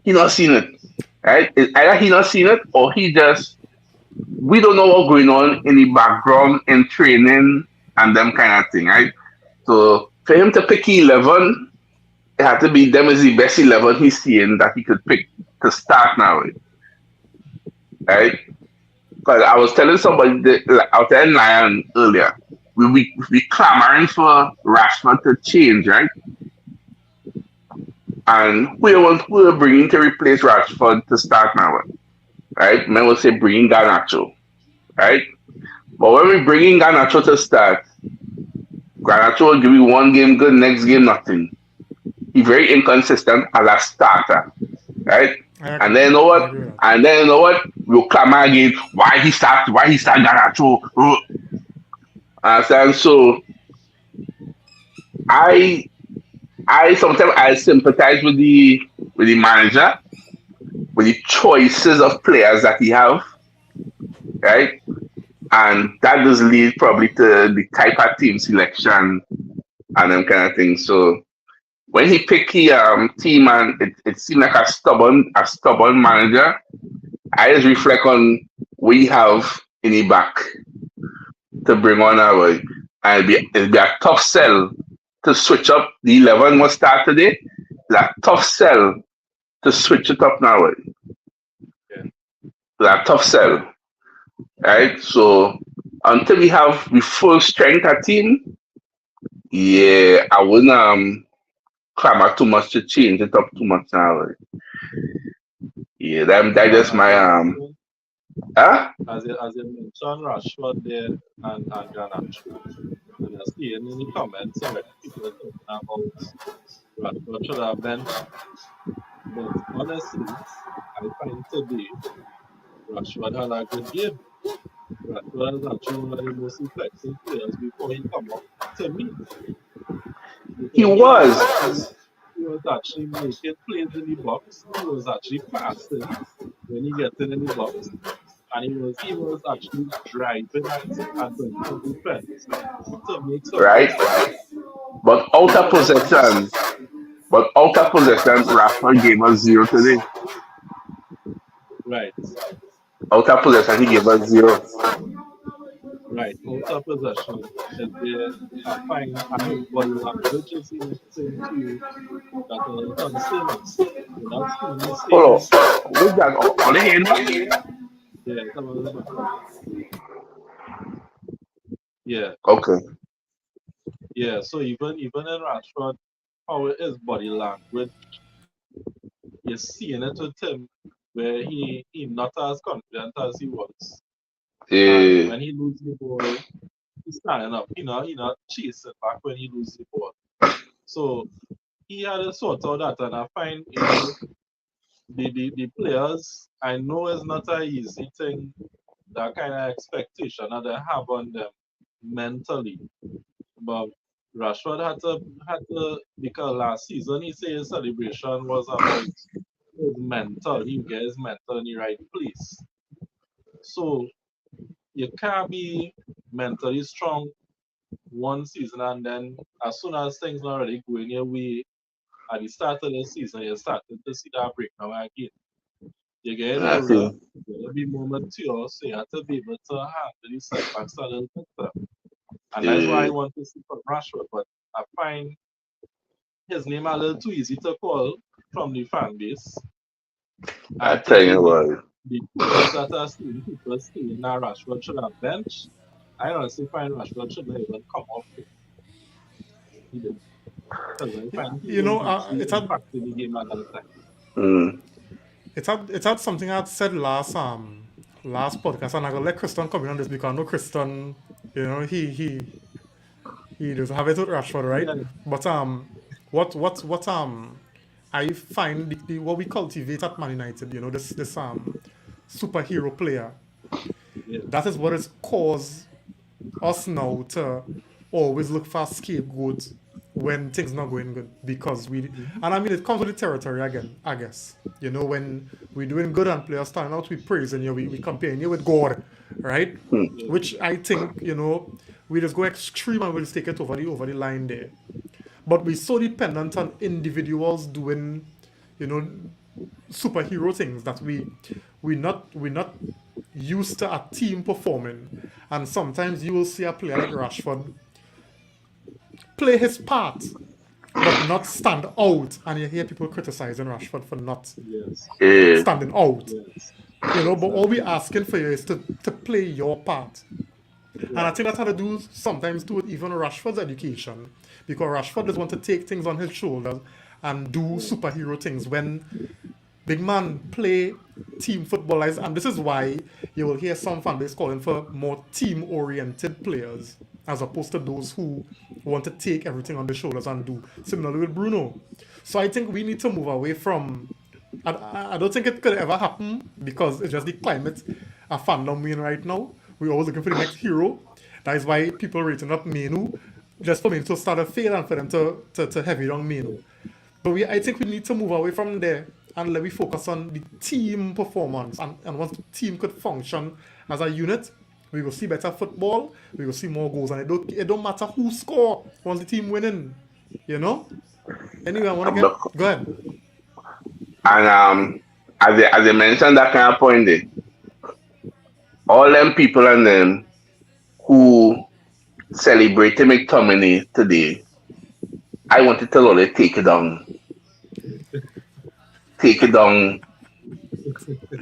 Speaker 7: He not seen it, right? It's either he not seen it or he just we don't know what's going on in the background in training and them kind of thing, right? So for him to pick 11, it had to be them is the best 11 he's seeing that he could pick to start now, right? Because I was telling somebody, like, I was telling Lion earlier, we clamoring for Rashford to change, right? And who are bringing to replace Rashford to start now, right? Men will say bringing Garnacho, right? But when we bring in Garnacho to start, Garnacho will give you one game good, next game nothing. He's very inconsistent as a starter, right?
Speaker 1: I
Speaker 7: And
Speaker 1: agree.
Speaker 7: then you know
Speaker 1: I
Speaker 7: what?
Speaker 1: agree with that.
Speaker 7: And then you know what? We'll clamor again. Why he start Garnacho? Understand? So I I sometimes I sympathize with the manager, with the choices of players that he have, right? And that does lead probably to the type of team selection and them kind of things. So when he picked the team and it seemed like a stubborn manager, I just reflect on we have in the back to bring on our and it'll be a tough sell to switch up the 11 must start today. It's a tough sell to switch it up now.
Speaker 6: Yeah.
Speaker 7: It's a tough sell, right? So until we have the full strength of team, yeah, I wouldn't clamor too much to change it up too much now. Yeah, that
Speaker 6: Yeah, and
Speaker 7: just my huh?
Speaker 6: as you mentioned, Rashford there and Garnacho. And I see in the comments already people are talking about Rashford should have benched. But honestly, I find today Rashford had a good game. Rashford is actually one of the most effective players before he come up to me
Speaker 7: He
Speaker 6: because
Speaker 7: was.
Speaker 6: he was actually making plays in the box. He was actually passing when he gets in the box, and he was actually driving at Brentford defense to make some
Speaker 7: Right?
Speaker 6: mistakes.
Speaker 7: But out of
Speaker 6: Because
Speaker 7: possession, Rafa gave us zero today.
Speaker 6: right,
Speaker 7: Out of possession, he gave us zero.
Speaker 6: right, out of possession is there. I find and his body language is the next thing too that concern me. You're not seeing the
Speaker 7: Hold
Speaker 6: same.
Speaker 7: on. What's that? On the hand?
Speaker 6: Yeah, some of them. Yeah,
Speaker 7: Okay.
Speaker 6: yeah. So even in Rashford, how his body language, you're seeing it with him where he not as confident as he was. And
Speaker 7: Yeah.
Speaker 6: when he loses the ball, he's standing up. He not chasing back when he loses the ball. So he had to sort out that, and I find the players. I know it's not an easy thing. That kind of expectation that they have on them mentally, but Rashford had to because last season he said his celebration was about his mental. He get his mental in the right place. So you can't be mentally strong one season and then as soon as things not really going your way at the start of the season, you started to see that breakdown again. You're getting
Speaker 7: I
Speaker 6: older,
Speaker 7: feel.
Speaker 6: you're gonna be more mature, so you have to be able to handle the setbacks a little better. And that's why I
Speaker 7: Yeah.
Speaker 6: want to see from Rashford. But I find his name a little too easy to call from the fan base.
Speaker 7: I
Speaker 6: I
Speaker 7: tell
Speaker 6: think
Speaker 7: you what.
Speaker 6: because that has seen people saying that Rashford should have bench. I honestly find Rashford should not even come off it either. Because I find he
Speaker 1: You
Speaker 6: was
Speaker 1: know,
Speaker 6: hugely impacting the game at that time.
Speaker 7: Mm.
Speaker 1: it's had something I'd said last podcast, and I gotta let Christian come in on this because I know Christian, he doesn't have it with Rashford, right?
Speaker 6: Yeah,
Speaker 1: But what I find what we cultivate at Man United, this superhero player,
Speaker 6: yeah,
Speaker 1: that is what has caused us now to always look for scapegoats when things not going good because and I mean it comes with the territory again, I guess. When we're doing good and players starting out, we praising you, we comparing you with God, right?
Speaker 6: yeah.
Speaker 1: Which I think, we just go extreme and we'll just take it over the line there. But we're so dependent on individuals doing, you know, superhero things that we're not used to a team performing. And sometimes you will see a player like Rashford play his part, but not stand out. And you hear people criticizing Rashford for not
Speaker 6: Yes,
Speaker 7: Yeah.
Speaker 1: standing out.
Speaker 6: yes,
Speaker 1: But all
Speaker 6: exactly.
Speaker 1: we're asking for you is to play your part. And I
Speaker 6: Right.
Speaker 1: think that had to do sometimes do with even Rashford's education. Because Rashford does want to take things on his shoulders and do
Speaker 6: Yeah,
Speaker 1: superhero things when big man play team football. And this is why you will hear some fan base calling for more team oriented players as opposed to those who want to take everything on their shoulders and do. Similarly with Bruno. So I think we need to move away from. I don't think it could ever happen because it's just the climate a fandom we're in right now. We're always looking for the next hero. That is why people rating up Menu just for Menu to start a fail and for them to heavy on Menu. But I think we need to move away from there and let me focus on the team performance. And once the team could function as a unit, we will see better football, we will see more goals. And it don't matter who score once the team winning, you know? Anyway, I want to get.
Speaker 7: But-
Speaker 1: Go ahead.
Speaker 7: And as I mentioned that kind of point there, all them people and them who celebrated McTominay today, I wanted to tell all they take it down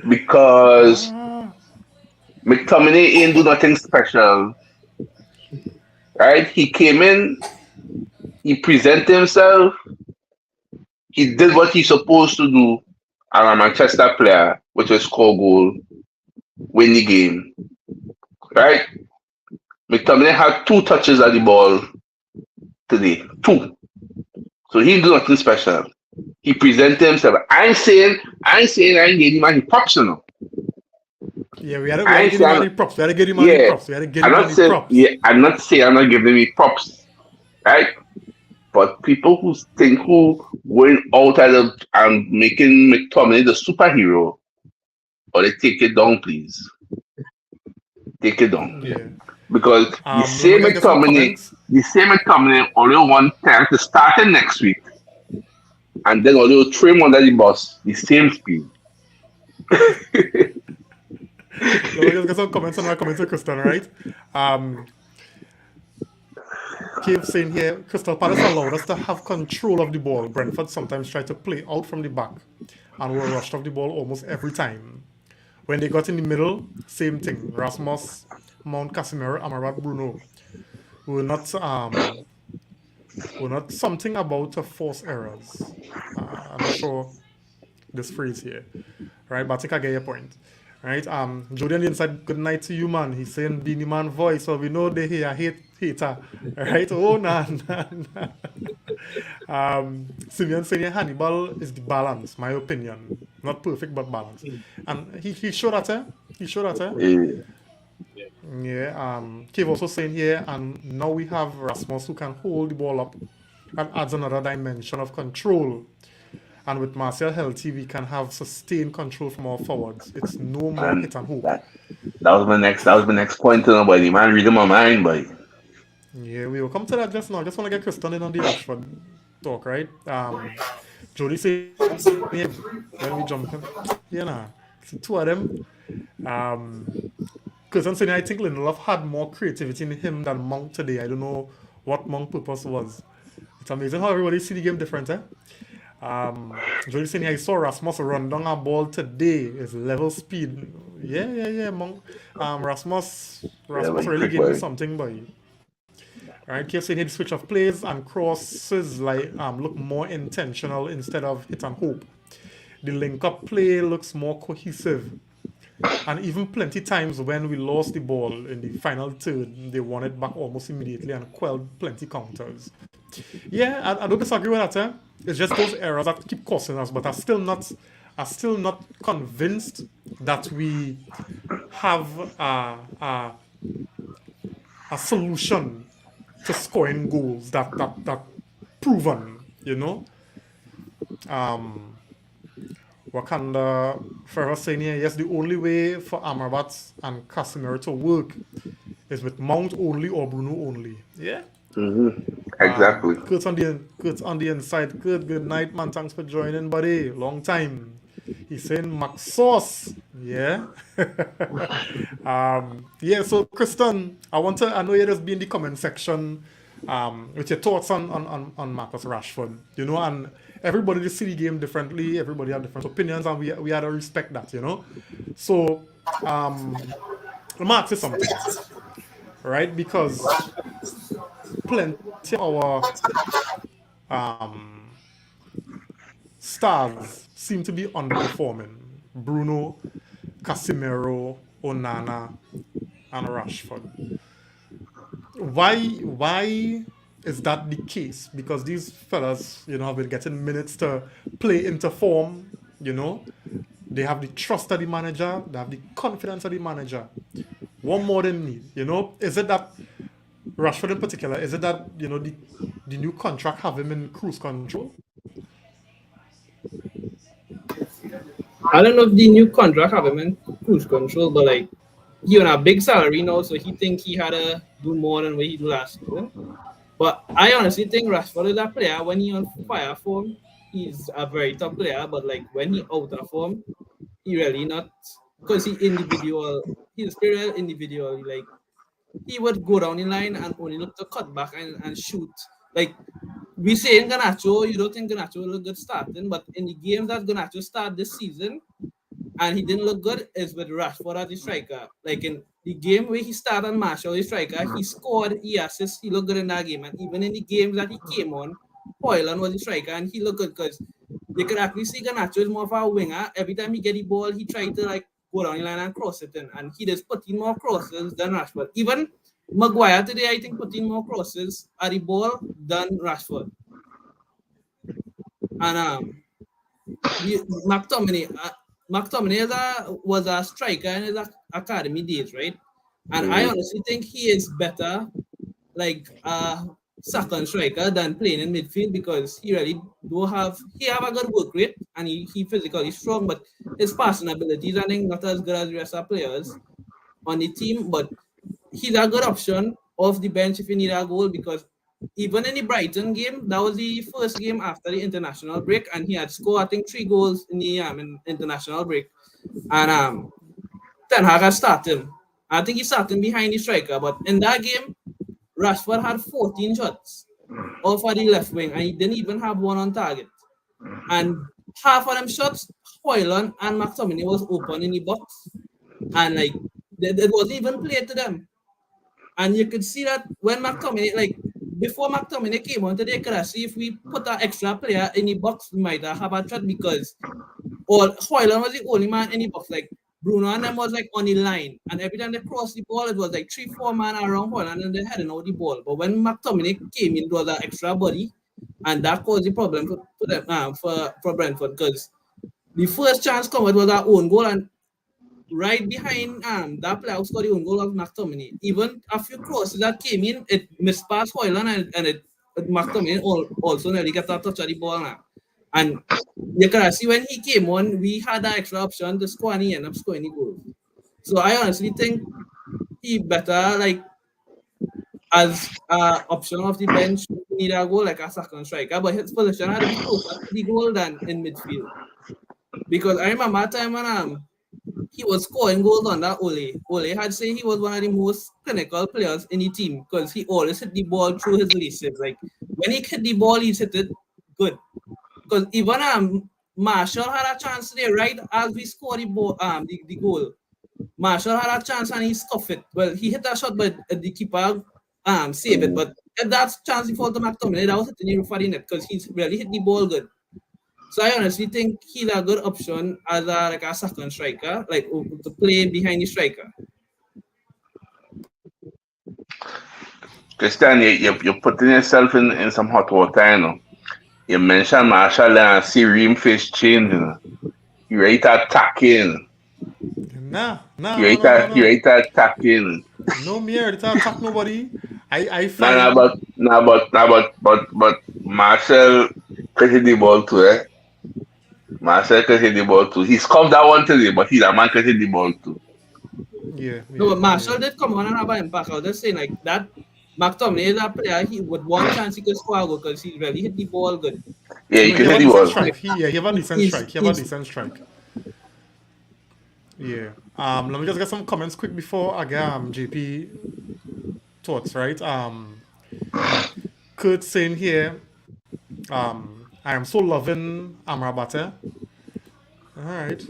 Speaker 7: because
Speaker 1: Ah,
Speaker 7: McTominay ain't do nothing special, right? He came in, he presented himself, he did what he's supposed to do as a Manchester player, which was score goal, win the game, right? McTominay had two touches at the ball today, two. So he didn't do nothing special. He presented himself. I ain't getting him any props, you know.
Speaker 1: yeah, we had to
Speaker 7: I ain't
Speaker 1: get him on
Speaker 7: saying,
Speaker 1: the props. We had to get him on the
Speaker 7: yeah.
Speaker 1: props. We had to get him on the props.
Speaker 7: I'm not saying I'm not giving him props, right? But people who going out and making McTominay the superhero, or they take it down, please. Take it down.
Speaker 1: Yeah.
Speaker 7: Because
Speaker 1: Let me get some comments.
Speaker 7: the same McTominay only want time to start it next week. And then although trim under the bus, the same speed.
Speaker 1: Let me just get some comments on our comments to Crystal, right? Um, Cave saying here, Crystal Palace allowed us to have control of the ball. Brentford sometimes tried to play out from the back and were rushed off the ball almost every time. When they got in the middle, same thing. Rasmus, Mount Casemiro, Amrabat, Bruno were not something about force errors. I'm not sure this phrase here, right? But I think I get your point, right? Jody on the inside, good night to you, man. He's saying Beanie Man voice, so we know they hear hater, right? Oh, nah, nah, nah. Simeon saying yeah, Hannibal is the balance, my opinion. Not perfect, but balance. And he showed that, eh? He showed that, eh?
Speaker 7: Eh,
Speaker 1: Yeah, Kev also saying here, and now we have Rasmus who can hold the ball up and adds another dimension of control. And with Martial healthy, we can have sustained control from our forwards. It's no more
Speaker 7: and
Speaker 1: hit and hope.
Speaker 7: that was my next point, you know, boy. The man reading my mind, boy.
Speaker 1: Yeah, we will come to that just now. I just want to get Kristen in on the Rashford talk, right? Jody saying yeah, when we jump in. Yeah, nah. So two of them. Kristen saying I think Lindelof had more creativity in him than Monk today. I don't know what Monk purpose was. It's amazing how everybody see the game different, eh? Joey saying I saw Rasmus run down a ball today. Is level speed. Yeah. Rasmus
Speaker 7: Yeah, like
Speaker 1: really
Speaker 7: quick
Speaker 1: gave me
Speaker 7: boy.
Speaker 1: something, boy. Right, Kev saying he switch of plays and crosses like look more intentional instead of hit and hope. The link up play looks more cohesive. And even plenty times when we lost the ball in the final third, they won it back almost immediately and quelled plenty counters. Yeah, I don't disagree with that. It's just those errors that keep costing us, but I'm still not convinced that we have a solution to scoring goals that proven, you know. Wakanda Forever saying here, yes, the only way for Amrabat and Casemiro to work is with Mount only or Bruno only. Yeah.
Speaker 7: Exactly.
Speaker 1: Kurt's on the inside. Kurt, good night, man. Thanks for joining, buddy. Long time. He's saying Max Sauce. Yeah. Yeah, so Kristen, I know you just be in the comment section with your thoughts on Marcus Rashford. You know, and everybody just see the game differently, everybody have different opinions, and we had to respect that, you know. So let me ask you something, right? Because plenty of our stars seem to be underperforming. Bruno, Casemiro, Onana, and Rashford. Why is that the case? Because these fellas, you know, have been getting minutes to play into form, you know. They have the trust of the manager, they have the confidence of the manager. What more than need, you know? Is it that Rashford in particular, is it that, you know, the new contract have him in cruise control?
Speaker 5: I don't know if the new contract have him in cruise control, but like he on a big salary now, so he think he had to do more than what he did last season. But I honestly think Rashford is a player when he on fire form, he's a very top player. But like when he out of form, he really not, because he's a real individual. Like he would go down in line and only look to cut back and shoot. Like we saying Garnacho, you don't think Garnacho will look good starting, but in the games that Garnacho started this season and he didn't look good is with Rashford as the striker. Like in the game where he started on Marshall, the striker, he scored, he assists, he looked good in that game. And even in the games that he came on, Hoyland was the striker and he looked good because you could actually see Garnacho is more of a winger. Every time he get the ball, he tried to like go down the line and cross it in. And he just put in more crosses than Rashford. Even Maguire today, I think, put in more crosses at the ball than Rashford. And McTominay was a striker in his academy days, right? And I honestly think he is better, like second striker than playing in midfield because he really have a good work rate and he physically strong, but his passing abilities I think not as good as the rest of players on the team. But he's a good option off the bench if you need a goal because even in the Brighton game, that was the first game after the international break, and he had scored I think 3 goals in the international break. And Ten Hag had started. I think he started behind the striker, but in that game, Rashford had 14 shots off of the left wing, and he didn't even have one on target. And half of them shots, Hoyland and McTominay was open in the box, and like it wasn't even played to them. And you could see that when McTominay, like before McTominay came on today, could I see if we put an extra player in the box, we might have a threat because Hoyland was the only man in the box. Like Bruno and them was like on the line, and every time they crossed the ball, it was like 3-4 man around Hoyland and they heading out the ball. But when McTominay came in, it was an extra body, and that caused the problem for them for Brentford because the first chance come, it was our own goal, and right behind that player who scored the own goal of McTominay. Even a few crosses that came in, it missed past Hoyland and McTominay also nearly got a touch of the ball now. And you can see when he came on, we had that extra option to score and he ended up scoring the goal. So I honestly think he better like as an option off the bench need a goal like a second striker, but his position had to be closer to the goal than in midfield. Because I remember that time when he was scoring goals on that Ole. Ole had said he was one of the most clinical players in the team because he always hit the ball through his laces. Like when he hit the ball, he hit it good. Because even Marshall had a chance there, right? As we scored the goal. Marshall had a chance and he scuffed it. Well, he hit that shot, but the keeper saved it. But if that's chance he fall to McTominay, that was hitting the roof of the net because he's really hit the ball good. So I honestly think he's a good option as a second striker, like to play behind the striker.
Speaker 7: Christian, you're putting yourself in some hot water, you know. You mentioned Marshall and see Reem face change, you know. You ready to attack in.
Speaker 1: Nah, nah,
Speaker 7: You
Speaker 1: no,
Speaker 7: ready
Speaker 1: no, no,
Speaker 7: to, you
Speaker 1: no.
Speaker 7: ready to attack in.
Speaker 1: No, me here to attack nobody. I
Speaker 7: Nah, nah,
Speaker 1: find
Speaker 7: but Marshall can hit the ball too, eh? Marshall can hit the ball too. He scored that one today, but he that man can hit the ball too.
Speaker 1: yeah,
Speaker 5: No,
Speaker 1: yeah,
Speaker 5: but Marshall
Speaker 1: yeah.
Speaker 5: did come on and have an impact. I was just saying like that. McTominay is a player. He with one chance he could score a goal because he really hit the ball good.
Speaker 7: Yeah, he
Speaker 1: No, he
Speaker 7: can
Speaker 1: have
Speaker 7: hit
Speaker 1: a
Speaker 7: the
Speaker 1: decent
Speaker 7: ball.
Speaker 1: strike. He have a decent
Speaker 5: He's,
Speaker 1: strike. He have a
Speaker 5: he's
Speaker 1: decent strike. Yeah. Let me just get some comments quick before I get JP thoughts, right? Kurt saying here, I am so loving Amrabat. All right.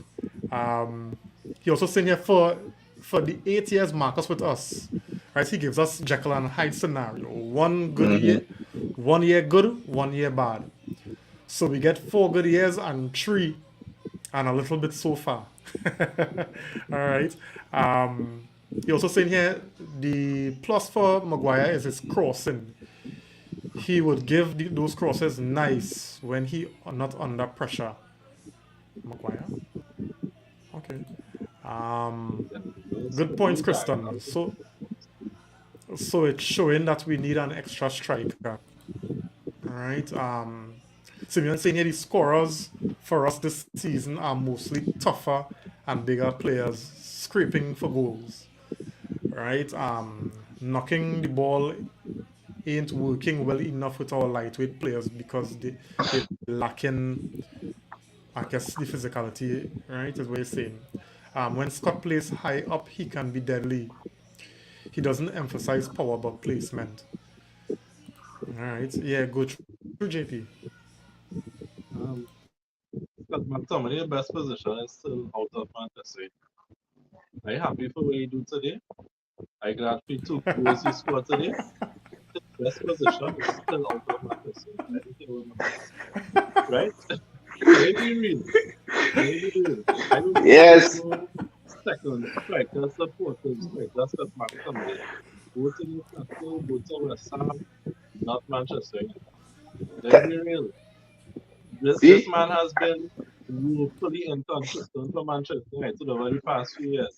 Speaker 1: He also saying here for the 8 years Marcus with us, right? He gives us Jekyll and Hyde scenario. One good
Speaker 7: Mm-hmm.
Speaker 1: year, 1 year good, 1 year bad. So we get 4 good years and 3 and a little bit so far. All right. He also saying here the plus for Maguire is his crossing. He would give those crosses nice when he not under pressure. Maguire. Okay. Um, good points, Kristen. So it's showing that we need an extra striker. All right. Simeon saying here the scorers for us this season are mostly tougher and bigger players scraping for goals. Right. Knocking the ball ain't working well enough with our lightweight players because they lacking, I guess, the physicality. Right, is what you're saying. When Scott plays high up, he can be deadly. He doesn't emphasize power but placement. All right. Yeah. Go through JP.
Speaker 6: Because McTominay's best position is still out of fantasy. Are you happy for what you do today? I glad for 2 goals he scored today. His best position is still out of fantasy. I don't care what nobody says. Right? Maybe real. Maybe real. I don't think there's
Speaker 7: Yes.
Speaker 6: no second striker, supportive striker, stuff McTominay. Go to Newcastle, go to West Ham, not Manchester United. Let's be real. This
Speaker 7: See?
Speaker 6: man has been woefully inconsistent for Manchester United over the past few years.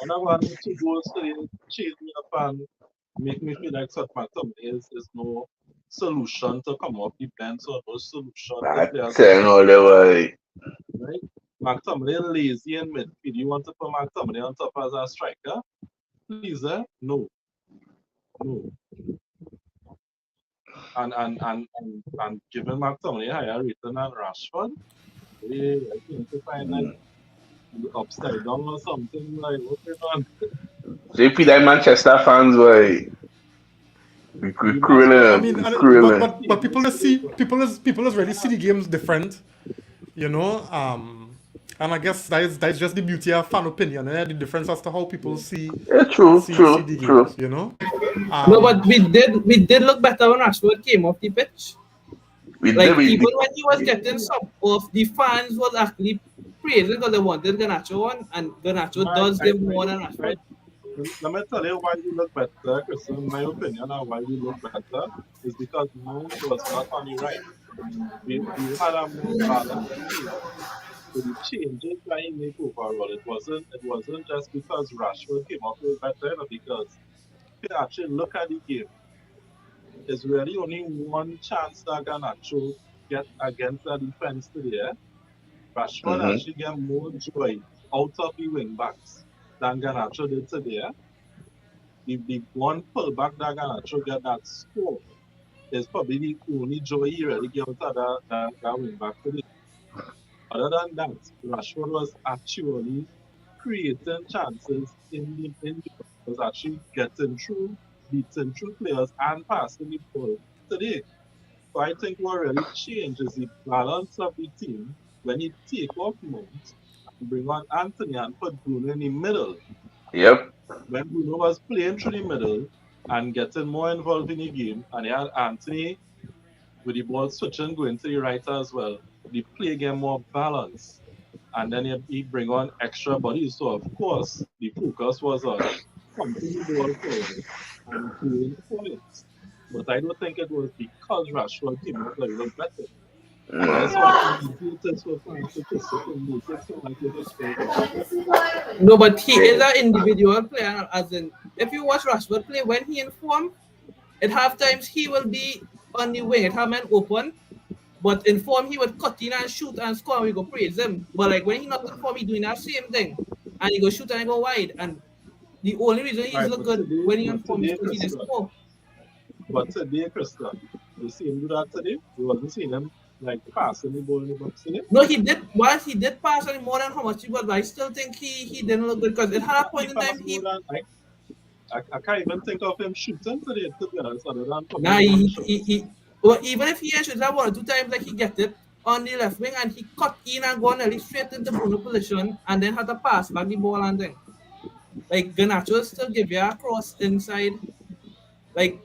Speaker 6: And I want 2 goals today chase me up and make me feel like Scott McTominay is no solution to come off the bench or no solution to
Speaker 7: I
Speaker 6: play as
Speaker 7: tell you all the way.
Speaker 6: right? McTominay lazy in midfield. You want to put McTominay on top as a striker? Please, no. No. And giving McTominay a higher rating than Rashford, I think to find like upside down or something like what's going on?
Speaker 7: JP, like Manchester fans, why? We
Speaker 6: The Manchester
Speaker 1: I
Speaker 7: cruel
Speaker 1: mean,
Speaker 7: we
Speaker 1: but
Speaker 7: cruel.
Speaker 1: but people just see people just really see the games different, you know. And I guess that is just the beauty of fan opinion, the difference as to how people
Speaker 7: Yeah,
Speaker 1: see the
Speaker 7: true.
Speaker 1: games, you know.
Speaker 5: no, but we did look better when Rashford came off the pitch.
Speaker 7: We did
Speaker 5: Like
Speaker 7: we,
Speaker 5: even
Speaker 7: we
Speaker 5: when he was getting sub off, the fans was actually praising because they wanted Garnacho on, and Garnacho
Speaker 6: Man,
Speaker 5: does give more than
Speaker 6: I
Speaker 5: Rashford.
Speaker 6: let me tell you why we look better, Chris. In my opinion, and why we look better is because Mount was not on the right. We had a more balanced team. So the changes that he made overall, it wasn't just because Rashford came off with better, because if you actually look at the game, there's really only one chance that Garnacho get against the defense today. Rashford
Speaker 7: mm-hmm.
Speaker 6: actually get more joy out of the wing backs than Garnacho did today. The one pullback that Garnacho get that score is probably the only joy he really get out of that wing back today. Other than that, Rashford was actually creating chances in the was actually getting through, beating through players and passing the ball today. So I think what really changes the balance of the team when he take off Mount and bring on Anthony and put Bruno in the middle.
Speaker 7: Yep.
Speaker 6: When Bruno was playing through the middle and getting more involved in the game, and he had Anthony with the ball switching going to the right as well, the play get more balance. And then he bring on extra bodies. So of course the focus was on pumping the ball forward and playing points. But I don't think it was because Rashford came out a little better. And
Speaker 7: Mm.
Speaker 6: that's why he is so far to make it sound like it was still there.
Speaker 5: No, but he is an individual player. As in, if you watch Rashford play, when he in form, at half times he will be on the wing, at half man open. But in form, he would cut in and shoot and score, and we go praise him. But like when he not in form, he doing that same thing, and he go shoot and he go wide. And the only reason he's
Speaker 6: Right,
Speaker 5: look good when he on form is because he just score.
Speaker 6: But today, Krista, you see him do that today? You wasn't seeing him like passing the ball in the box today?
Speaker 5: No, he did. Whilst he did pass on more than how much he was, but I still think he didn't look good because it had a
Speaker 6: He
Speaker 5: point in time
Speaker 6: passed more than I can't even think of him shooting today, to be honest, other than probably
Speaker 5: nah
Speaker 6: one
Speaker 5: he,
Speaker 6: shot.
Speaker 5: well, even if he should have 1 or 2 times like he get it on the left wing and he cut in and go nearly straight into Bruno position and then had to pass back the ball and then like Garnacho still give you a cross inside. Like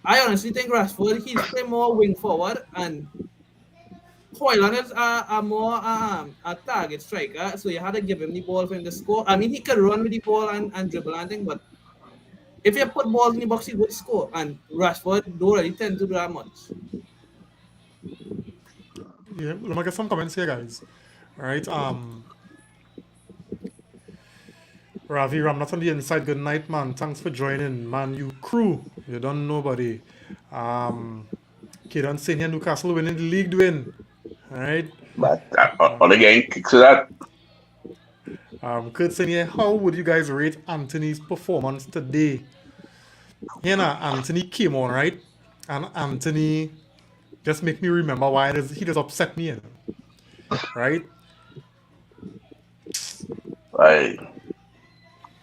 Speaker 5: I honestly think Rashford he's play more wing forward and Hoyland is a more a target striker, so you had to give him the ball for him to score. I mean, he could run with the ball and dribble and thing, but if you put balls in the box, he would score. And Rashford don't really tend to do that much.
Speaker 1: Yeah, let me get some comments here, guys. All right. Ravi Ram, not on the inside. Good night, man. Thanks for joining, man. You crew. You don't nobody. Kidan saying here Newcastle winning the league win. All right.
Speaker 7: But other game kicks to that.
Speaker 1: Kurt saying here, how would you guys rate Anthony's performance today? Here now, Anthony came on, right? And Anthony just make me remember why he just upset me, you know? Right?
Speaker 7: Like,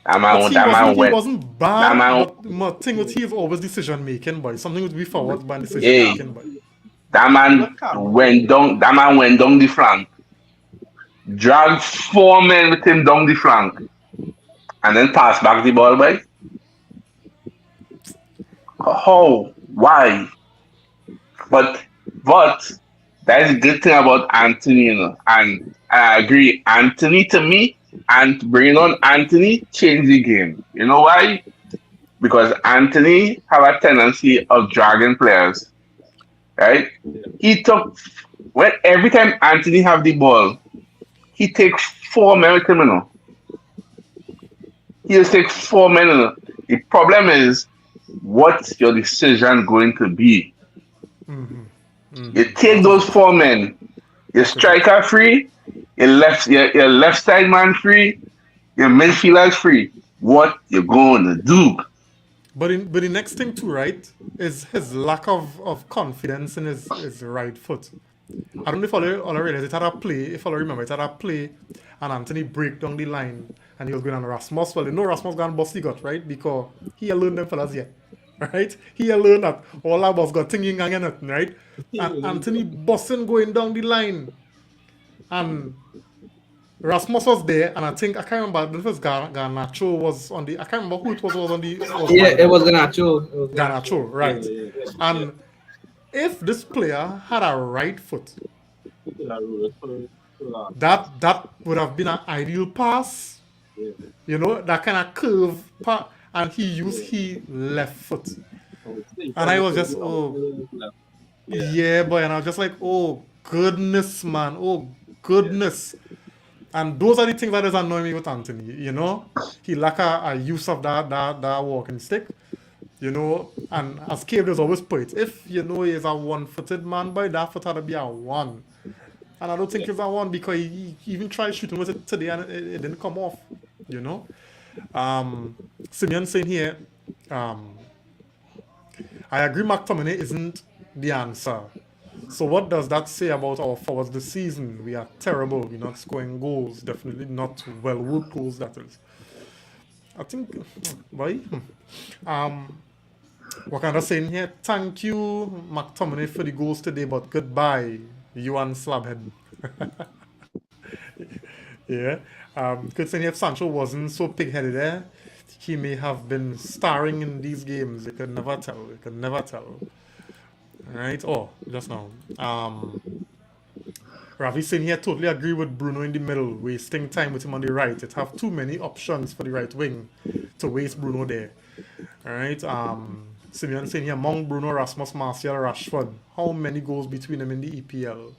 Speaker 7: that
Speaker 1: But
Speaker 7: man
Speaker 1: he
Speaker 7: went.
Speaker 1: wasn't
Speaker 7: That
Speaker 1: bad,
Speaker 7: man,
Speaker 1: but my thing with he is always decision making, boy. Something would be forward by decision
Speaker 7: hey,
Speaker 1: making, boy.
Speaker 7: that man went down. That man went down the flank, dragged 4 men with him down the flank, and then passed back the ball by. How? Why? But that is the good thing about Anthony, you know. And I agree, Anthony to me, and bringing on Anthony changed the game. You know why? Because Anthony have a tendency of dragging players, right? He took when every time Anthony have the ball, he takes 4 men with him, you know. He just takes 4 men. You know. The problem is, what's your decision going to be? You take those 4 men, your striker free, your left side man free, your midfielder free. What you going to do?
Speaker 1: But the next thing too, right, is his lack of confidence in his right foot. I don't know if all I realize it had a play, if I remember, it had a play and Anthony break down the line and he was going on Rasmus. Well, you know Rasmus got bust he got, right? Because he alone them fellas yet. Right? He alone that all our boss got thinking and nothing, right? And Anthony busting going down the line. And Rasmus was there, and I can't remember if it was Garnacho was on the. I can't remember who it was on the.
Speaker 5: Yeah, it was Garnacho.
Speaker 1: Garnacho, right? And if this player had a right foot, that would have been an ideal pass. You know, that kind of curve pass, and he used his left foot, and I was just yeah, boy, and I was just like, oh goodness, man, oh goodness. And those are the things that is annoying me with Anthony. You know, he lack a use of that walking stick. You know, and as Cave does always put it, if you know he's a one-footed man, boy, that foot had to be a one. And I don't think it's a one because he even tried shooting with it today and it didn't come off. You know, Simeon saying here, I agree McTominay isn't the answer. So what does that say about our forwards this season? We are terrible. We're not scoring goals. Definitely not well-worked goals, that is. I think, boy, What kind of saying here? Thank you, McTominay, for the goals today, but goodbye, you and Slabhead. Yeah. Could say if Sancho wasn't so pig-headed there, he may have been starring in these games. You could never tell. You could never tell. All right. Oh, just now. Ravi saying here, totally agree with Bruno in the middle, wasting time with him on the right. It have too many options for the right wing to waste Bruno there. All right. Simeon saying here, Mount Bruno, Rasmus, Martial, Rashford. How many goals between them in the EPL?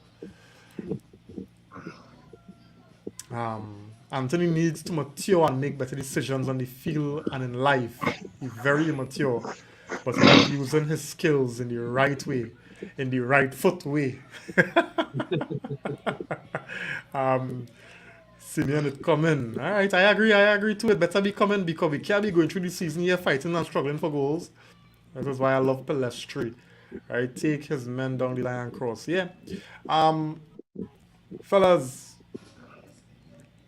Speaker 1: Anthony needs to mature and make better decisions on the field and in life. He's very immature, but he's not using his skills in the right way, in the right foot way. Simeon, it coming. All right, I agree to it. Better be coming because we can't be going through the season here fighting and struggling for goals. That is why I love Pelestri. Right, take his men down the line and cross. Yeah. Um, Fellas,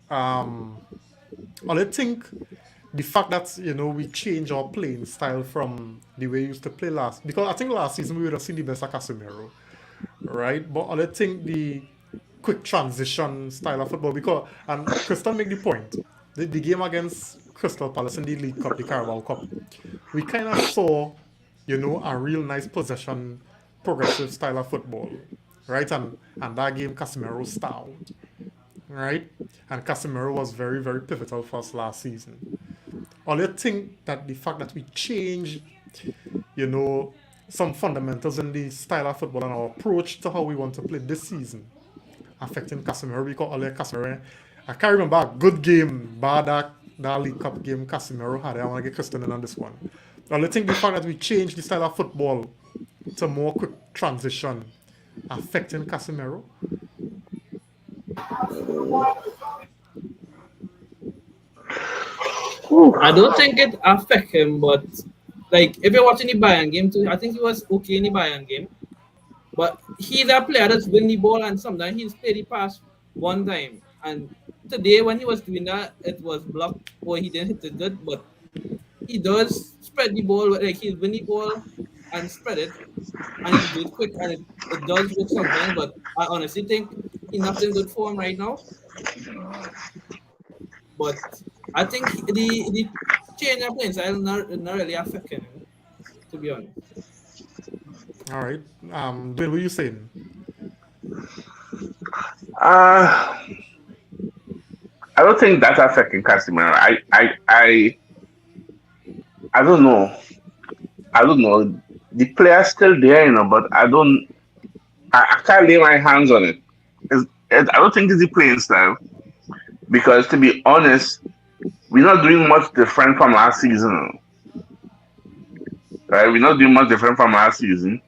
Speaker 1: I think the fact that we change our playing style from the way we used to play last, because I think last season we would have seen the best of Casemiro, right? But I think the quick transition style of football, because and Crystal make the point, the game against Crystal Palace in the League Cup, the Carabao Cup, we kind of saw a real nice possession, progressive style of football, right? And that game Casemiro styled, right? And Casemiro was very, very pivotal for us last season. Or you think that the fact that we changed, you know, some fundamentals in the style of football and our approach to how we want to play this season affecting Casemiro, because earlier Casemiro, I can't remember a good game, bad that League Cup game Casemiro had. I want to get Christian in on this one. Or you think the fact that we changed the style of football to more quick transition affecting Casemiro?
Speaker 5: I don't think it affect him, but like if you're watching the Bayern game too, I think he was okay in the Bayern game. But he's a player that's win the ball, and sometimes he's played the pass one time. And today when he was doing that, it was blocked or he didn't hit it good. But he does spread the ball, like he'll win the ball and spread it, and he do it quick, and it does work sometimes. But I honestly think he's not in good form right now. But I think the change of playing style not really affecting him, to be honest.
Speaker 1: All right. Dwayne, what are you saying?
Speaker 7: Uh, I don't think that's affecting Casemiro. I don't know. I don't know. The player's still there, but I can't lay my hands on it. I don't think it's the playing style because, to be honest, we're not doing much different from last season, right? We're not doing much different from last season,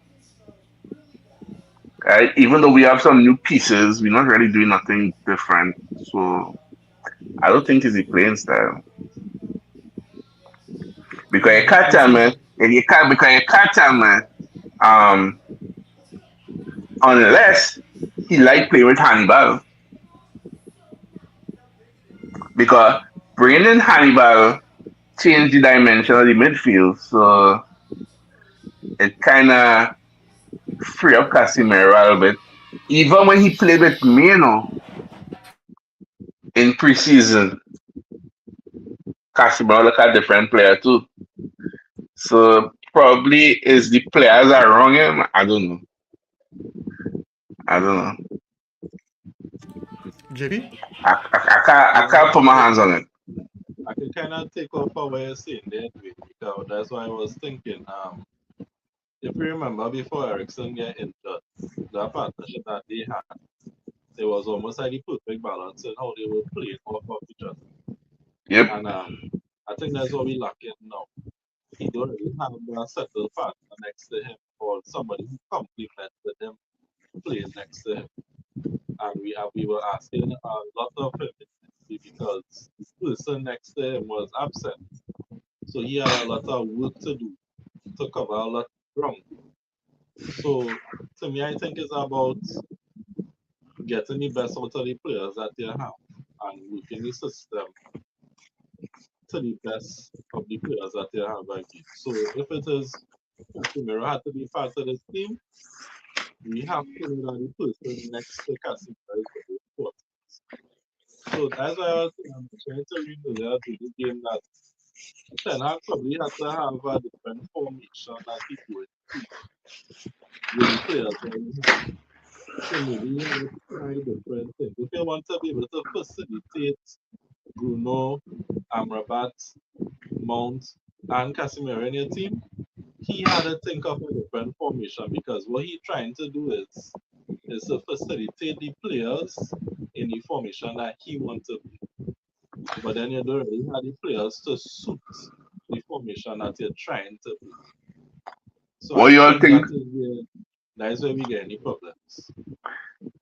Speaker 7: right? Even though we have some new pieces, we're not really doing nothing different. So I don't think it's the playing style because you can't tell me, and you can't tell me, um, unless he like playing with Hannibal because bringing in Hannibal changed the dimension of the midfield, so it kind of free up Casemiro a little bit. Even when he played with Mino in preseason, Casemiro look a different player too. So probably is the players around him. I don't know. I don't know.
Speaker 1: JP?
Speaker 7: I can't put my hands on it.
Speaker 6: I can kind of take off of what you're saying there, Dwayne, because that's why I was thinking. If you remember before Ericsson get injured, that partnership that they had, it was almost like the perfect balance in how they were playing off of each other.
Speaker 7: Yep.
Speaker 6: And I think that's what we lacking now. He don't really have a settled partner next to him or somebody who complemented him playing next to him. And we were asking a lot of him because the person next to him was absent. So he had a lot of work to do to cover a lot of ground. So to me, I think it's about getting the best out of the players that they have and working the system to the best of the players that they have again. So if it is Casemiro had to be part of this team, we have to know that the person next to Casemiro is very important. So that's why I'm trying to read earlier to the game that Ten Hag probably had to have a different formation that he would with the players that he had. So maybe he had to try different things. If you want to be able to facilitate Bruno, Amrabat, Mount, and Casemiro in your team, he had to think of a different formation because what he's trying to do is to facilitate the players in the formation that he wants to be. But then you don't really have the players to suit the formation that you're trying to be. So
Speaker 7: What
Speaker 6: I
Speaker 7: you all
Speaker 6: think
Speaker 7: think
Speaker 6: that is where we get any problems.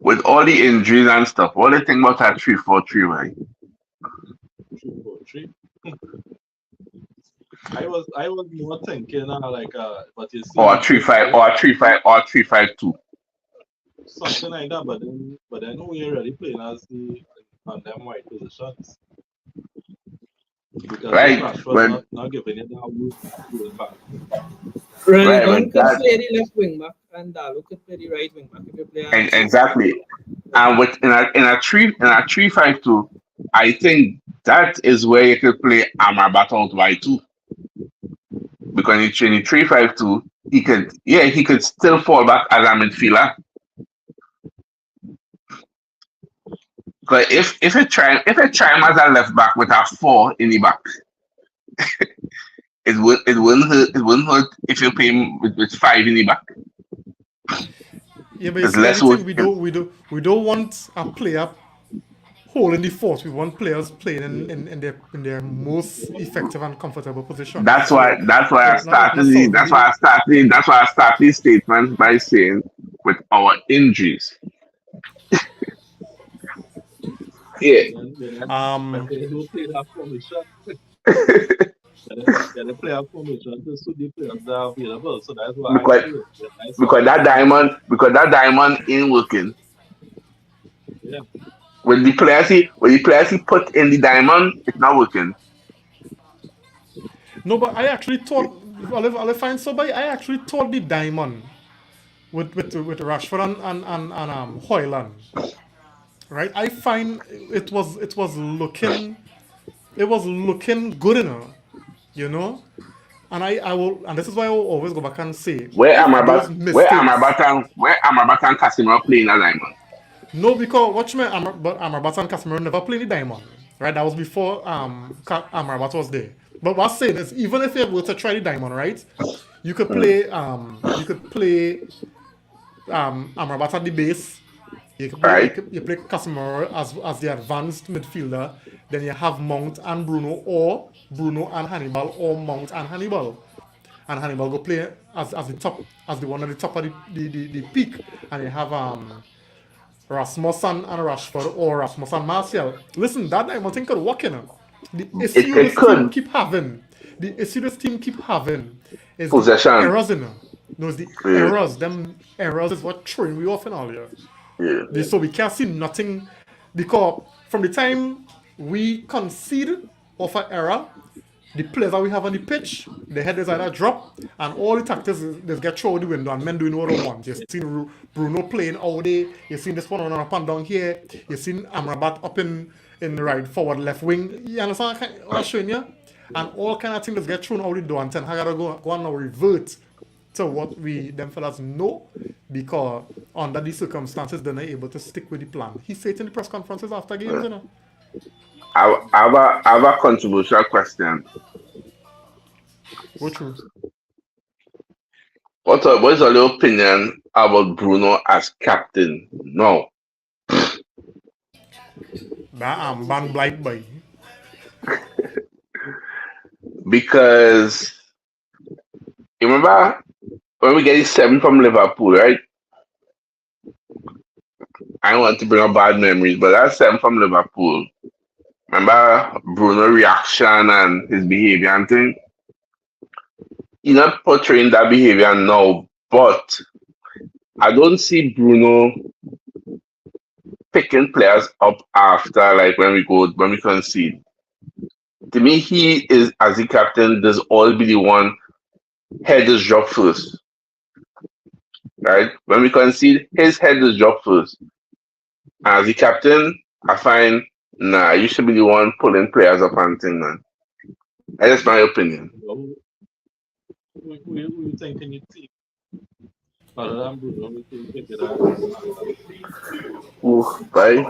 Speaker 7: with all the injuries and stuff? What do you think about that 3-4-3, right?
Speaker 6: 3-4-3. I was more thinking like what you see
Speaker 7: Or 3-5 or 3-5 or 3-5-2.
Speaker 6: something like that. But then who you really playing as the on them wide positions because
Speaker 7: Right.
Speaker 6: Rashford not giving it that room to back.
Speaker 5: Renegon
Speaker 7: but
Speaker 5: could
Speaker 7: that-
Speaker 5: play the left wing back and Dalo could play the right wing back if you play
Speaker 7: Exactly. And with in a 3-5-2, I think that is where you could play Amrabat out wide too. Because in the 3-5-2, he could still fall back as a midfielder. Because if you try him as a left back with a 4 in the back, it wouldn't hurt if you play him with 5 in the back.
Speaker 1: Yeah, but
Speaker 7: There's
Speaker 1: see,
Speaker 7: less
Speaker 1: anything
Speaker 7: work.
Speaker 1: we don't want a player holding the fort. We want players playing in their most effective and comfortable position.
Speaker 7: That's
Speaker 1: So
Speaker 7: why I started the statement by saying with our injuries. Yeah.
Speaker 6: But they don't play that formation. They play a formation to suit the players that are available. So that's what I feel.
Speaker 7: Because that diamond ain't working.
Speaker 6: Yeah.
Speaker 7: When the players he put in the diamond, it's not working.
Speaker 1: No, but I actually thought I'll find somebody. I actually thought the diamond with Rashford and Hoyland. Right? I find it was looking good enough, you know? And I will, and this is why I will always go back and say
Speaker 7: Where
Speaker 1: if those mistakes.
Speaker 7: Where Amrabat and Casemiro playing a diamond?
Speaker 1: No, because watch me, but Amrabat and Casemiro never played the diamond, right? That was before Amrabat was there. But what I'm saying is, even if you were to try the diamond, right, you could play Amrabat at the base. You play Casemiro as the advanced midfielder. Then you have Mount and Bruno, or Bruno and Hannibal, or Mount and Hannibal. And Hannibal go play as the one at the top of the peak. And you have Rasmussen and Rashford, or Rasmussen and Martial. Listen, that I think could work, you know. The issue this team keep having is
Speaker 7: possession.
Speaker 1: the errors, you know. No, it's the errors. Them errors is what throwing we off and all, yeah.
Speaker 7: Yeah.
Speaker 1: So we can't see nothing because from the time we concede of an error, the players that we have on the pitch, the head is either drop and all the tactics is get thrown out the window and men doing what they want. You've seen Bruno playing all day, you've seen this one on up and down here, you've seen Amrabat up in the right forward left wing. You understand what I'm showing you? And all kind of things that get thrown out the door and Ten Hag gotta go and now revert to what them fellas know, because under these circumstances they're not able to stick with the plan. He said it in the press conferences after games, you know.
Speaker 7: I have a controversial question.
Speaker 1: Go through.
Speaker 7: What is your opinion about Bruno as captain? No.
Speaker 1: That armband blind boy.
Speaker 7: Because you remember when we get 7 from Liverpool, right? I don't want to bring up bad memories, but that's 7 from Liverpool. Remember Bruno's reaction and his behavior and thing? He's not portraying that behavior now, but I don't see Bruno picking players up after, like when we concede. To me, he is, as the captain, does always be the one head is dropped first, right? When we concede, his head is dropped first. As the captain, I find, nah, you should be the one pulling players up and thing, man. That's my opinion.
Speaker 6: Who you think in your team? Other than Bruno, who you think that
Speaker 7: Ooh, right?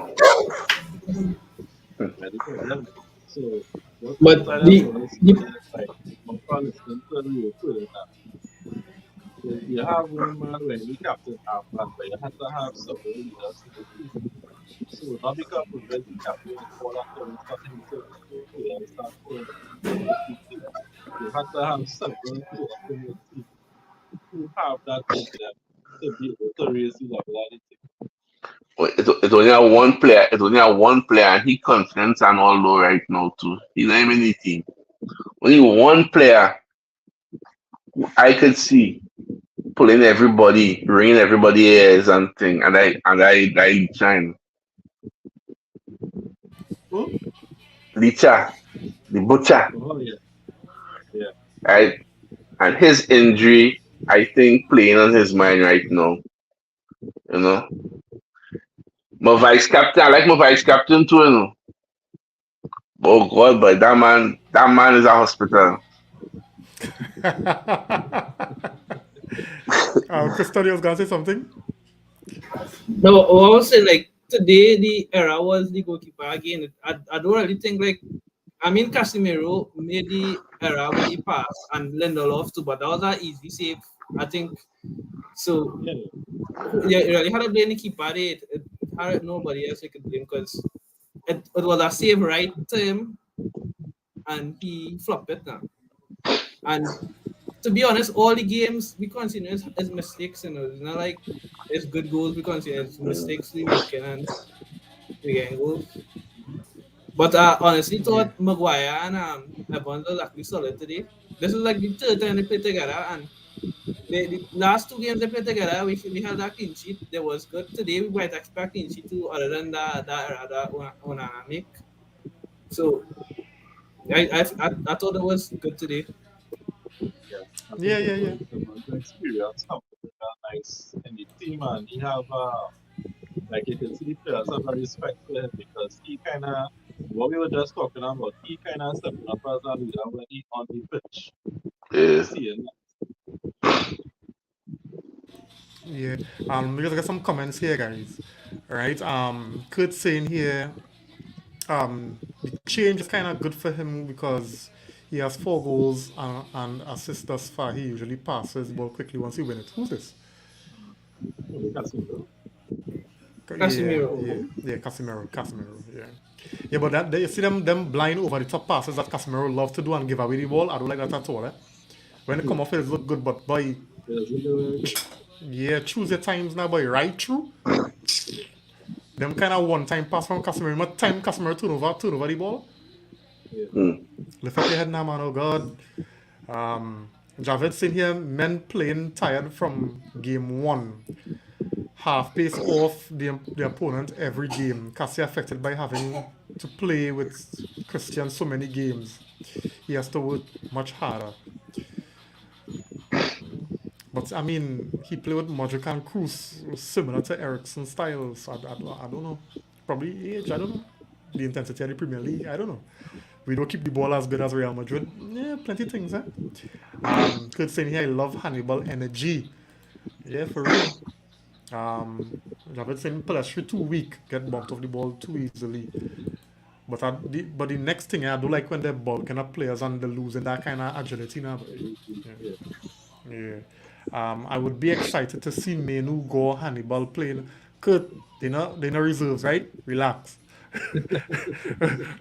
Speaker 6: medical element? So what
Speaker 5: But
Speaker 6: I just
Speaker 5: the,
Speaker 6: want to say
Speaker 5: the
Speaker 6: is like I'm listening to you put that you have one man when you captain half man, but you have to have several leaders in the team. So not because Bruno is the captain and all that all start him to play and start to lift the team. You have to have several players in your team who have that in them to be able to raise the level of the team.
Speaker 7: It's only a one player. It's only a one player, and he confidence and all low right now too. He's not even in the team. Only one player I could see pulling everybody, ringing everybody ears and thing, and I shine.
Speaker 6: Who?
Speaker 7: Licha, the butcher,
Speaker 6: Oh yeah, yeah.
Speaker 7: right? And his injury, I think, playing on his mind right now. You know, my vice captain. I like my vice captain too. You know, oh God, but that man is a hospital.
Speaker 1: Christopher, was gonna say something.
Speaker 5: no, I was saying like today the era was the goalkeeper again. I don't really think like I mean Casemiro made the era with the pass and Lindelof too, but that was an easy save. I think so.
Speaker 6: Yeah,
Speaker 5: Yeah, you really had to blame the keeper. It had nobody else you could blame because it was a save right to him and he flopped it now. And to be honest, all the games we consider as mistakes, it's not like it's good goals we consider as mistakes we making and we getting goals. But I honestly
Speaker 1: Yeah.
Speaker 5: thought Maguire and Evans was actually solid today. This is like the third time they played together, and the last two games they played together, we had that clean sheet. That was good. Today we might expect clean sheet too, other than that error that one make. So I thought it was good today.
Speaker 6: yeah. I
Speaker 1: Yeah,
Speaker 6: think
Speaker 1: yeah, yeah.
Speaker 6: it was the experience something nice in the team, and he have like you can see the players have a respect for him because he kind of what we were just talking about. He kind of stepping up as a leader when he on the pitch. You
Speaker 7: Yeah.
Speaker 6: see it.
Speaker 1: Yeah. Because I got some comments here, guys. Right. Kurt saying here, the change is kind of good for him because he has 4 goals and assists thus far. He usually passes the ball quickly once he wins it. Who's this?
Speaker 6: Oh, that's it, bro.
Speaker 1: Yeah,
Speaker 5: Casemiro.
Speaker 1: yeah, yeah. Casemiro. Yeah, yeah. But you see them blind over the top passes that Casemiro love to do and give away the ball. I don't like that at all. When they come off, it look good, but boy,
Speaker 6: Yes, it was
Speaker 1: yeah, choose your times now, boy. Right through them kind of one time pass from Casemiro. What time Casemiro turn over the ball?
Speaker 6: yeah.
Speaker 7: Mm.
Speaker 1: Lift up your head now, man. Oh God. Javed sitting here, men playing tired from game one. Half pace off the opponent every game. Cassie affected by having to play with Christian so many games. He has to work much harder. But I mean, he played with Modric and Cruz, similar to Ericsson style. So I don't know. Probably age, I don't know. The intensity of the Premier League, I don't know. We don't keep the ball as good as Real Madrid. Yeah, plenty of things, eh? Could say here, I love Hannibal energy. Yeah, for real. David saying Pelestri too weak, get bumped off the ball too easily. But the next thing I do like when they're bulking up players and they're losing that kind of agility now. But yeah,
Speaker 6: Yeah.
Speaker 1: yeah. I would be excited to see Menu go Hannibal playing. Kurt, they know reserves, right? Relax.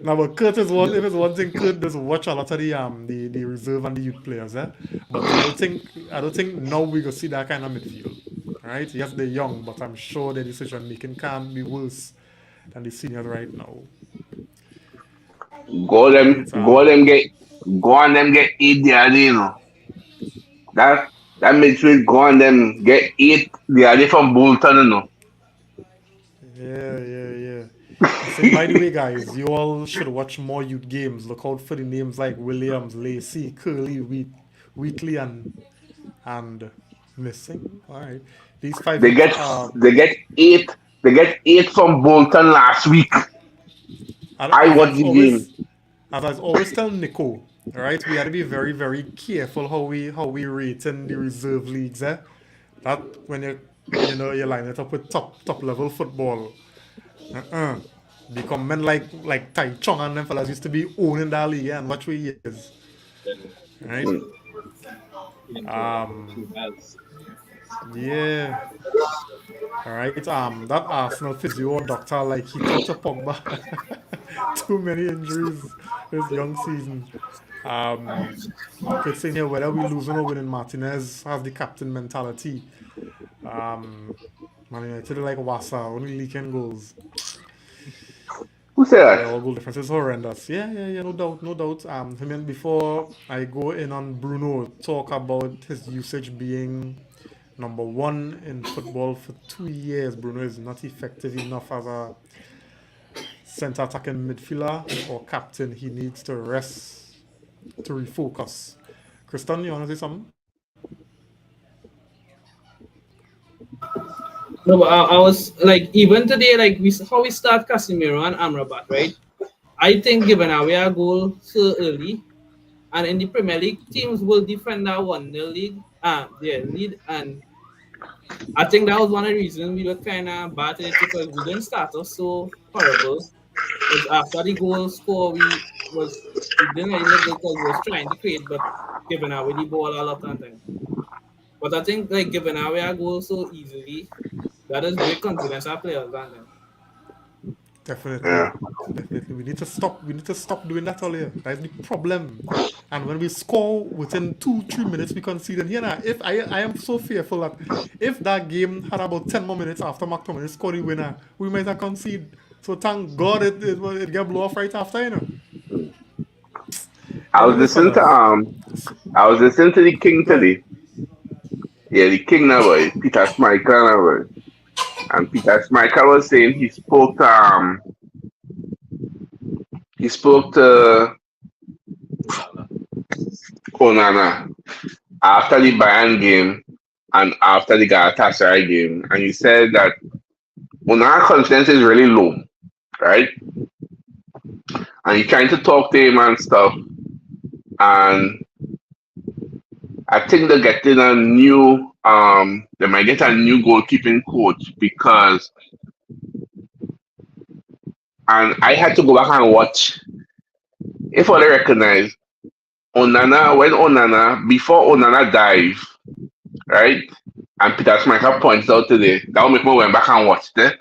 Speaker 1: Now, but Kurt is one. If it's one thing, Kurt does watch a lot of the reserve and the youth players, eh? But I don't think now we go see that kind of midfield, right? Yes, they're young, but I'm sure their decision making can be worse than the seniors right now,
Speaker 7: Go them,
Speaker 1: right?
Speaker 7: go them get, go on them get eight the other, you know. That midfield go on them get eight the other from Bolton, you know.
Speaker 1: Yeah, yeah, yeah. He said, by the way, guys, you all should watch more youth games. Look out for the names like Williams, Lacey, Curly, Wheatley and missing. All right, these 5
Speaker 7: They
Speaker 1: weeks.
Speaker 7: get they get 8. They get 8 from Bolton last week. I
Speaker 1: As
Speaker 7: watched
Speaker 1: I've
Speaker 7: the game.
Speaker 1: always as I always tell Nico, right, we had to be very, very careful how we rate in the reserve leagues. That when you line it up with top level football, uh-uh. Become men like Tai Chong and them fellas used to be owning that league and watch we years, right?
Speaker 7: Mm.
Speaker 1: Um, yeah. All right. That Arsenal physio or doctor, like he talked to Pogba. Too many injuries this young season. Um, Kid saying here whether we losing or winning, Martinez has the captain mentality. Um, Man United are like Wassa, only leaking goals.
Speaker 7: Who said
Speaker 1: Yeah,
Speaker 7: that?
Speaker 1: our goal difference is horrendous. Yeah, no doubt, no doubt. I mean, before I go in on Bruno, talk about his usage being number one in football for 2 years. Bruno is not effective enough as a centre attacking midfielder or captain. He needs to rest to refocus. Kristen, you want to say something?
Speaker 5: No, but I was like, even today, like how we start Casemiro and Amrabat, right? I think given away a goal so early, and in the Premier League, teams will defend that one the league, their lead, and I think that was one of the reasons we were kind of bad at it because we didn't start off so horrible. Because after the goal score, we didn't really look good because we was trying to create, but giving away the ball a lot of time. But I think like giving away a goal so easily, that is break confidence of players, and then.
Speaker 1: Definitely,
Speaker 7: Yeah.
Speaker 1: definitely. We need to stop. We need to stop doing that all here. That's the problem. And when we score within 2-3 minutes, we concede. And now, if I am so fearful that if that game had about 10 more minutes after McTominay scored the winner, we might have conceded. So thank God it get blow off right after,
Speaker 7: I was
Speaker 1: Anyways,
Speaker 7: listening to
Speaker 1: fellas.
Speaker 7: I was listening to the King
Speaker 1: Go ahead.
Speaker 7: today. Yeah, the King now boy, Peter Schmeichel now boy. And Peter Schmeichel was saying he spoke to Onana after the Bayern game and after the Galatasaray game, and he said that Onana confidence is really low, right? And he's trying to talk to him and stuff, and I think they're getting a new they might get a new goalkeeping coach because and I had to go back and watch if I recognize Onana before Onana dive, right? And Peter Schmeichel points out today, that will make me went back and watch it.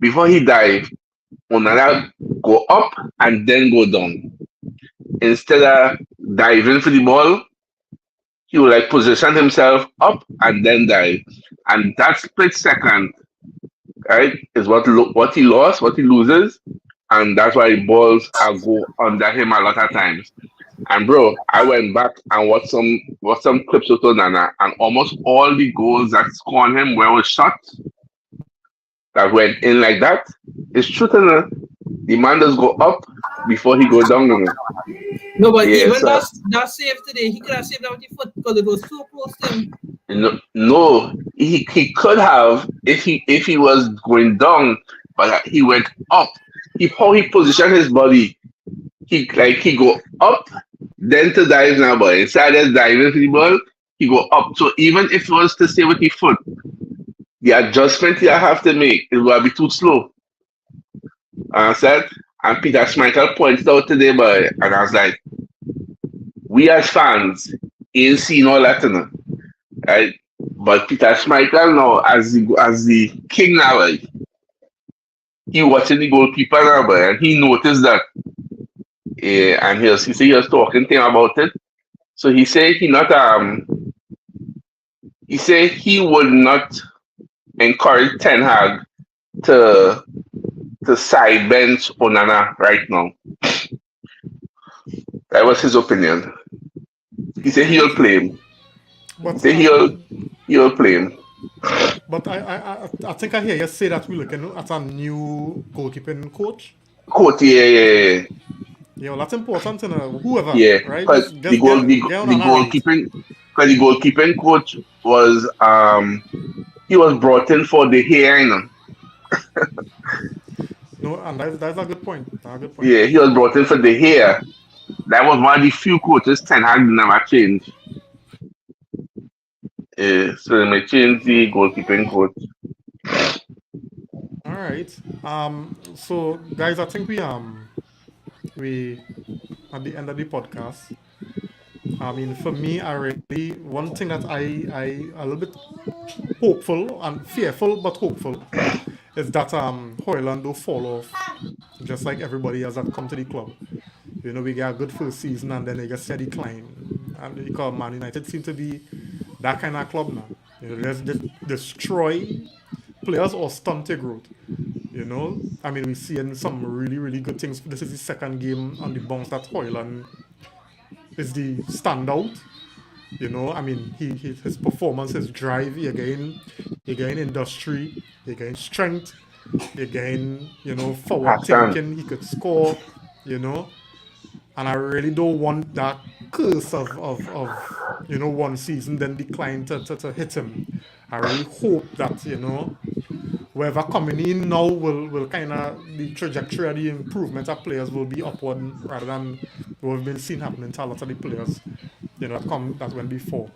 Speaker 7: Before he dive, Onana go up and then go down. Instead of diving for the ball, he will like position himself up and then dive. And that split second, right, is what he lost, what he loses, and that's why balls are go under him a lot of times. And bro, I went back and watched some clips of Onana, and almost all the goals that scored him were shots that went in like that. It's true to the man does go up before he go down.
Speaker 5: No, but
Speaker 7: Yeah,
Speaker 5: even
Speaker 7: so
Speaker 5: that save today, he could have saved that with the foot because it was so close to him.
Speaker 7: no, he could have if he was going down, but he went up. How he positioned his body, he go up, then to dive now, but instead of diving for the ball, he go up. So even if it was to stay with the foot, the adjustment you have to make it will be too slow. Said, and Peter Schmeichel pointed out today, but and I was like, we as fans ain't seen all that, right? But Peter Schmeichel now, as the king now, like, he watching the goalkeeper now, but and he noticed that, and he was talking to him about it. So he said he would not encourage Ten Hag to side bench Onana right now. That was his opinion. He said he'll play him. He
Speaker 1: But
Speaker 7: said he'll play him.
Speaker 1: but I think I hear you say that we're looking at a new goalkeeping coach.
Speaker 7: Coach, yeah.
Speaker 1: You know, that's important to know. Whoever,
Speaker 7: Yeah,
Speaker 1: right?
Speaker 7: because
Speaker 1: Just
Speaker 7: the
Speaker 1: get
Speaker 7: goal the,
Speaker 1: get on
Speaker 7: the
Speaker 1: and right.
Speaker 7: goalkeeping because the goalkeeping coach was he was brought in for the hair, you know.
Speaker 1: No, and that's a good point. That's a good point.
Speaker 7: Yeah, he was brought in for the hair. That was one of the few coaches Ten Hag never changed. Yeah, so they may change the goalkeeping coach.
Speaker 1: All right. So guys, I think we at the end of the podcast. I mean, for me, I really one thing that I a little bit hopeful and fearful, but hopeful, is that Hoyland do fall off, just like everybody else that come to the club. You know, we get a good first season and then they just see a decline. And because Man United seem to be that kind of club now. You know, just destroy players or stunt their growth. You know, I mean, we're seeing some really, really good things. This is the second game on the bounce that Hoyland is the standout. You know, I mean, his performance, his drive, he gain industry, he gain strength, he gain, you know, forward
Speaker 7: Hassan.
Speaker 1: thinking, he could score, you know. And I really don't want that curse of you know, one season then decline to hit him. I really hope that, you know, whoever coming in now will kind of, the trajectory of the improvement of players will be upward rather than what we've been seeing happening to a lot of the players, you know, that went before.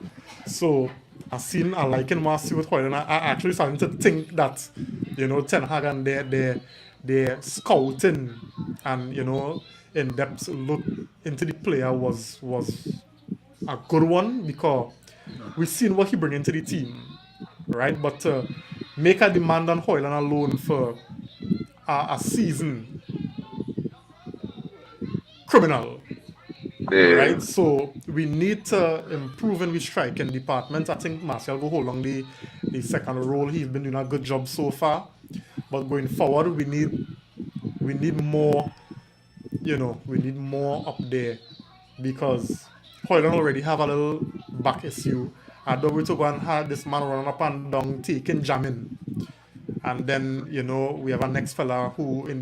Speaker 1: So I liking what I see with Hoyland. I actually starting to think that, you know, Ten Hag and their scouting and, you know, in-depth look into the player was a good one, because we've seen what he bring into the team, right? But to make a demand on Hoyland alone for a season, criminal,
Speaker 7: Yeah.
Speaker 1: right? So we need to improve in the striking department. I think Martial will hold on the second role. He's been doing a good job so far, but going forward, we need more. You know, we need more up there, because Hoyland already have a little back issue. I don't want to go and have this man running up and down taking jamming. And then, you know, we have a next fella who in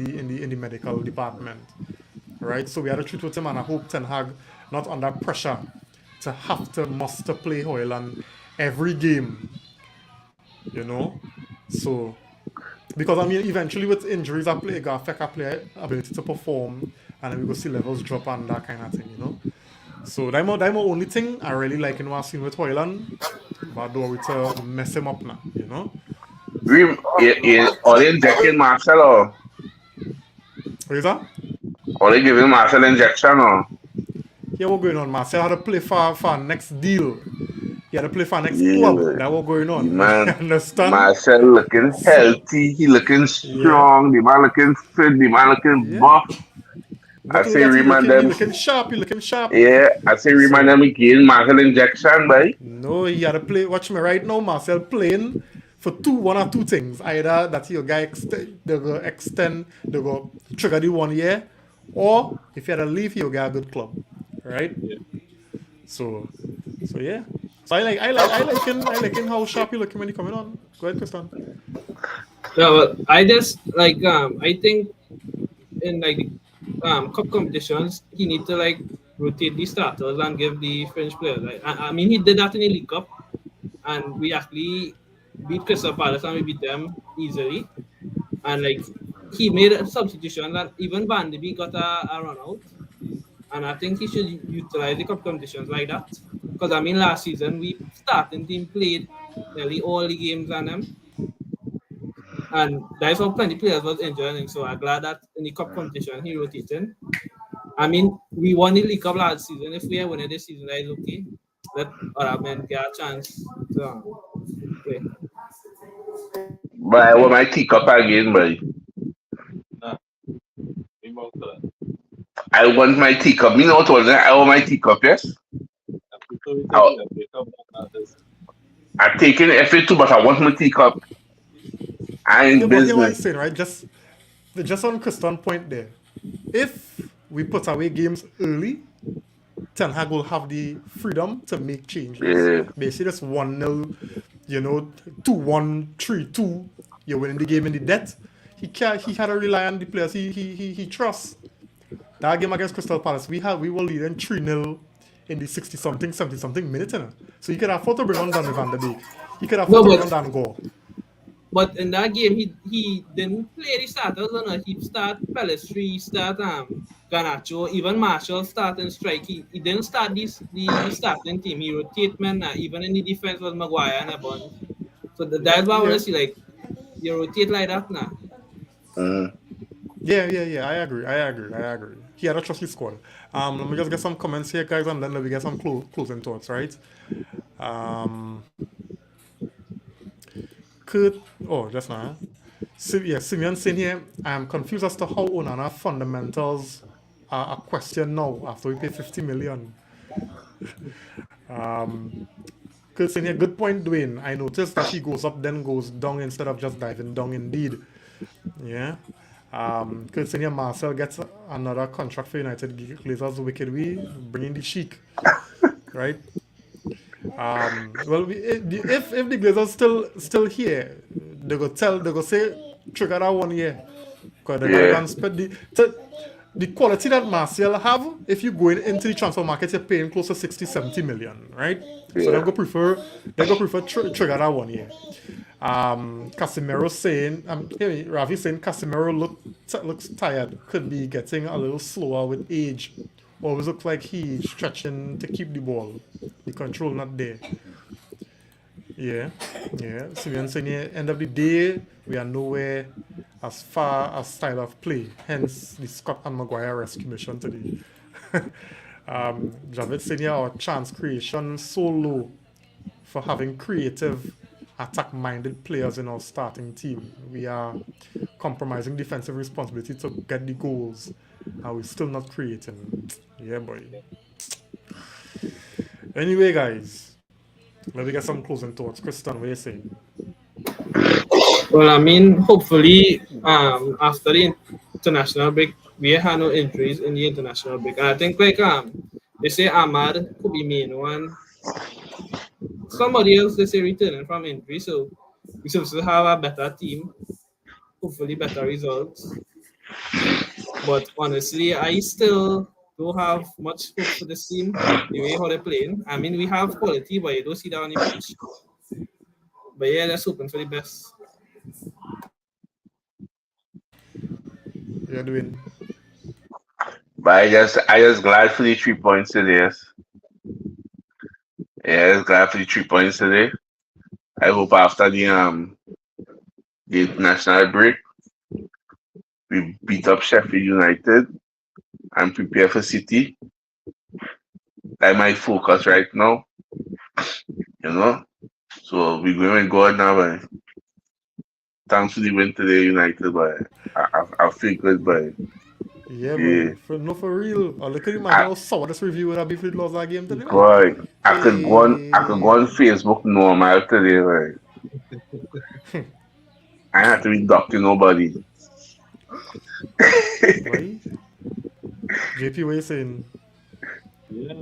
Speaker 1: the medical department, right? So we had to treat with him, and I hope Ten Hag not under pressure to have to must play Hoyland every game, you know. So because I mean, eventually with injuries, a player gonna affect a player ability to perform, and then we go see levels drop and that kind of thing, you know. So that's my only thing I really like in what I've seen with Hoyland, but I don't want to mess him up now, you know.
Speaker 7: Are they injecting Marcel
Speaker 1: What is that?
Speaker 7: or they giving Marcel injection or?
Speaker 1: Yeah, what going on? Marcel had to play for next deal. He had to play for next club.
Speaker 7: Yeah,
Speaker 1: That what going
Speaker 7: the
Speaker 1: on. You
Speaker 7: man.
Speaker 1: understand?
Speaker 7: Marcel looking
Speaker 1: So
Speaker 7: healthy, he looking
Speaker 1: yeah,
Speaker 7: strong, the man looking fit, the man looking
Speaker 1: yeah.
Speaker 7: buff. I
Speaker 1: But look
Speaker 7: say
Speaker 1: at
Speaker 7: remind
Speaker 1: he
Speaker 7: them,
Speaker 1: looking sharp. He looking sharp.
Speaker 7: yeah, I say remind
Speaker 1: So
Speaker 7: them again, Marcel injection, boy.
Speaker 1: no, he had to play. Watch me right now, Marcel playing for one or two things. Either that your guy they go extend, they go trigger the 1 year, or if he had to leave, he'll get a good club, right?
Speaker 6: Yeah.
Speaker 1: So, so yeah. So I like him how sharp he looking when he coming on. Go ahead, Christian.
Speaker 5: Yeah, well, I just like I think in like cup competitions he need to like rotate the starters and give the French players. Like, I mean he did that in the League Cup, and we actually beat Crystal Palace and we beat them easily. And like he made a substitution that even Van de Beek got a run out. And I think he should utilize the cup conditions like that. Because I mean, last season we starting team played nearly all the games on them, and that's how plenty players was enjoying. So I'm glad that in the cup competition he rotated. I mean, we won the League Cup last season. If we are winning this season, that is okay. Let other men get a chance to play.
Speaker 7: But I want my teacup again, boy.
Speaker 6: Nah, we mount to that.
Speaker 7: I want my teacup. You know what was that? I want my teacup, yes?
Speaker 6: After we
Speaker 7: I,
Speaker 6: take it, we come back at this.
Speaker 7: I'm taking FA2, but I want my teacup. I
Speaker 1: Yeah,
Speaker 7: ain't
Speaker 1: but here what I'm
Speaker 7: business.
Speaker 1: saying, right? Just on Christian point there. If we put away games early, Ten Hag will have the freedom to make changes.
Speaker 7: Yeah.
Speaker 1: Basically, just 1-0, you know, 2-1, 3-2, you're winning the game in the debt. He had to rely on the players he trusts. That game against Crystal Palace, we were leading 3-0 in the 60-something, 70-something minute, you know? So you could afford to bring on Donny van der Beek. You could afford
Speaker 5: No,
Speaker 1: to bring on
Speaker 5: but
Speaker 1: Dan Gore.
Speaker 5: but in that game he didn't play the starters. No, he start Pelistri, start Garnacho, even Marshall starting strike. He didn't start the starting team. He rotate men. Even in the defense was Maguire and a bunch. So that's why I want
Speaker 1: Yeah.
Speaker 5: to see like you rotate like that now.
Speaker 7: Mm.
Speaker 1: Yeah. I agree. He had a trusty squad. Let me just get some comments here, guys, and then let me get some closing thoughts, right? Um, Kurt, just now. Simeon saying here, I'm confused as to how Onana fundamentals are a question now after we pay 50 million. Kurt saying here, good point, Dwayne. I noticed that he goes up, then goes down instead of just diving down indeed. Yeah. Kurt saying here, Marcel gets another contract for United Glazers wicked we bringing the Sheik. Right? Well, if the Glazers still here, they go say trigger that 1 year, because they're not
Speaker 7: Yeah.
Speaker 1: even spend the quality that Martial have. If you go into the transfer market, you're paying close to 60-70 million, right? So
Speaker 7: Yeah.
Speaker 1: they go prefer trigger that 1 year. Casemiro saying, Ravi saying Casemiro looks tired, could be getting a little slower with age. Always looks like he's stretching to keep the ball. The control not there. Yeah. Simeon saying, end of the day, we are nowhere as far as style of play. Hence the Scott and Maguire rescue mission today. Javed saying, our chance creation so low for having creative, attack-minded players in our starting team. We are compromising defensive responsibility to get the goals, and we're still not creating. Yeah, boy. Anyway, guys, let me get some closing thoughts. Kristen, what are you saying?
Speaker 5: Well, I mean, hopefully, after the international break, we had no injuries in the international break, and I think like they say Ahmad could be main one. Somebody else they say returning from injury, so we should have a better team, hopefully better results. But honestly, I still don't have much hope for this team, the way how they're playing. I mean, we have quality, but you don't see that on the pitch. But yeah, let's hoping for the best.
Speaker 1: You're doing.
Speaker 7: But I just glad for the 3 points today. Yes. Yeah, just glad for the 3 points today. I hope after the international break we beat up Sheffield United and prepare for City. That's my focus right now. You know? So we're going to go now, but thanks for the win today, United, but I feel good, but
Speaker 1: Yeah,
Speaker 7: yeah.
Speaker 1: boy. For real. Or look at imagine how sour this review would have been if we lost that game today, man.
Speaker 7: Boy, I could go on Facebook normal today, right? I have to be doctor nobody.
Speaker 1: Why? JP, what you saying?
Speaker 6: Yeah,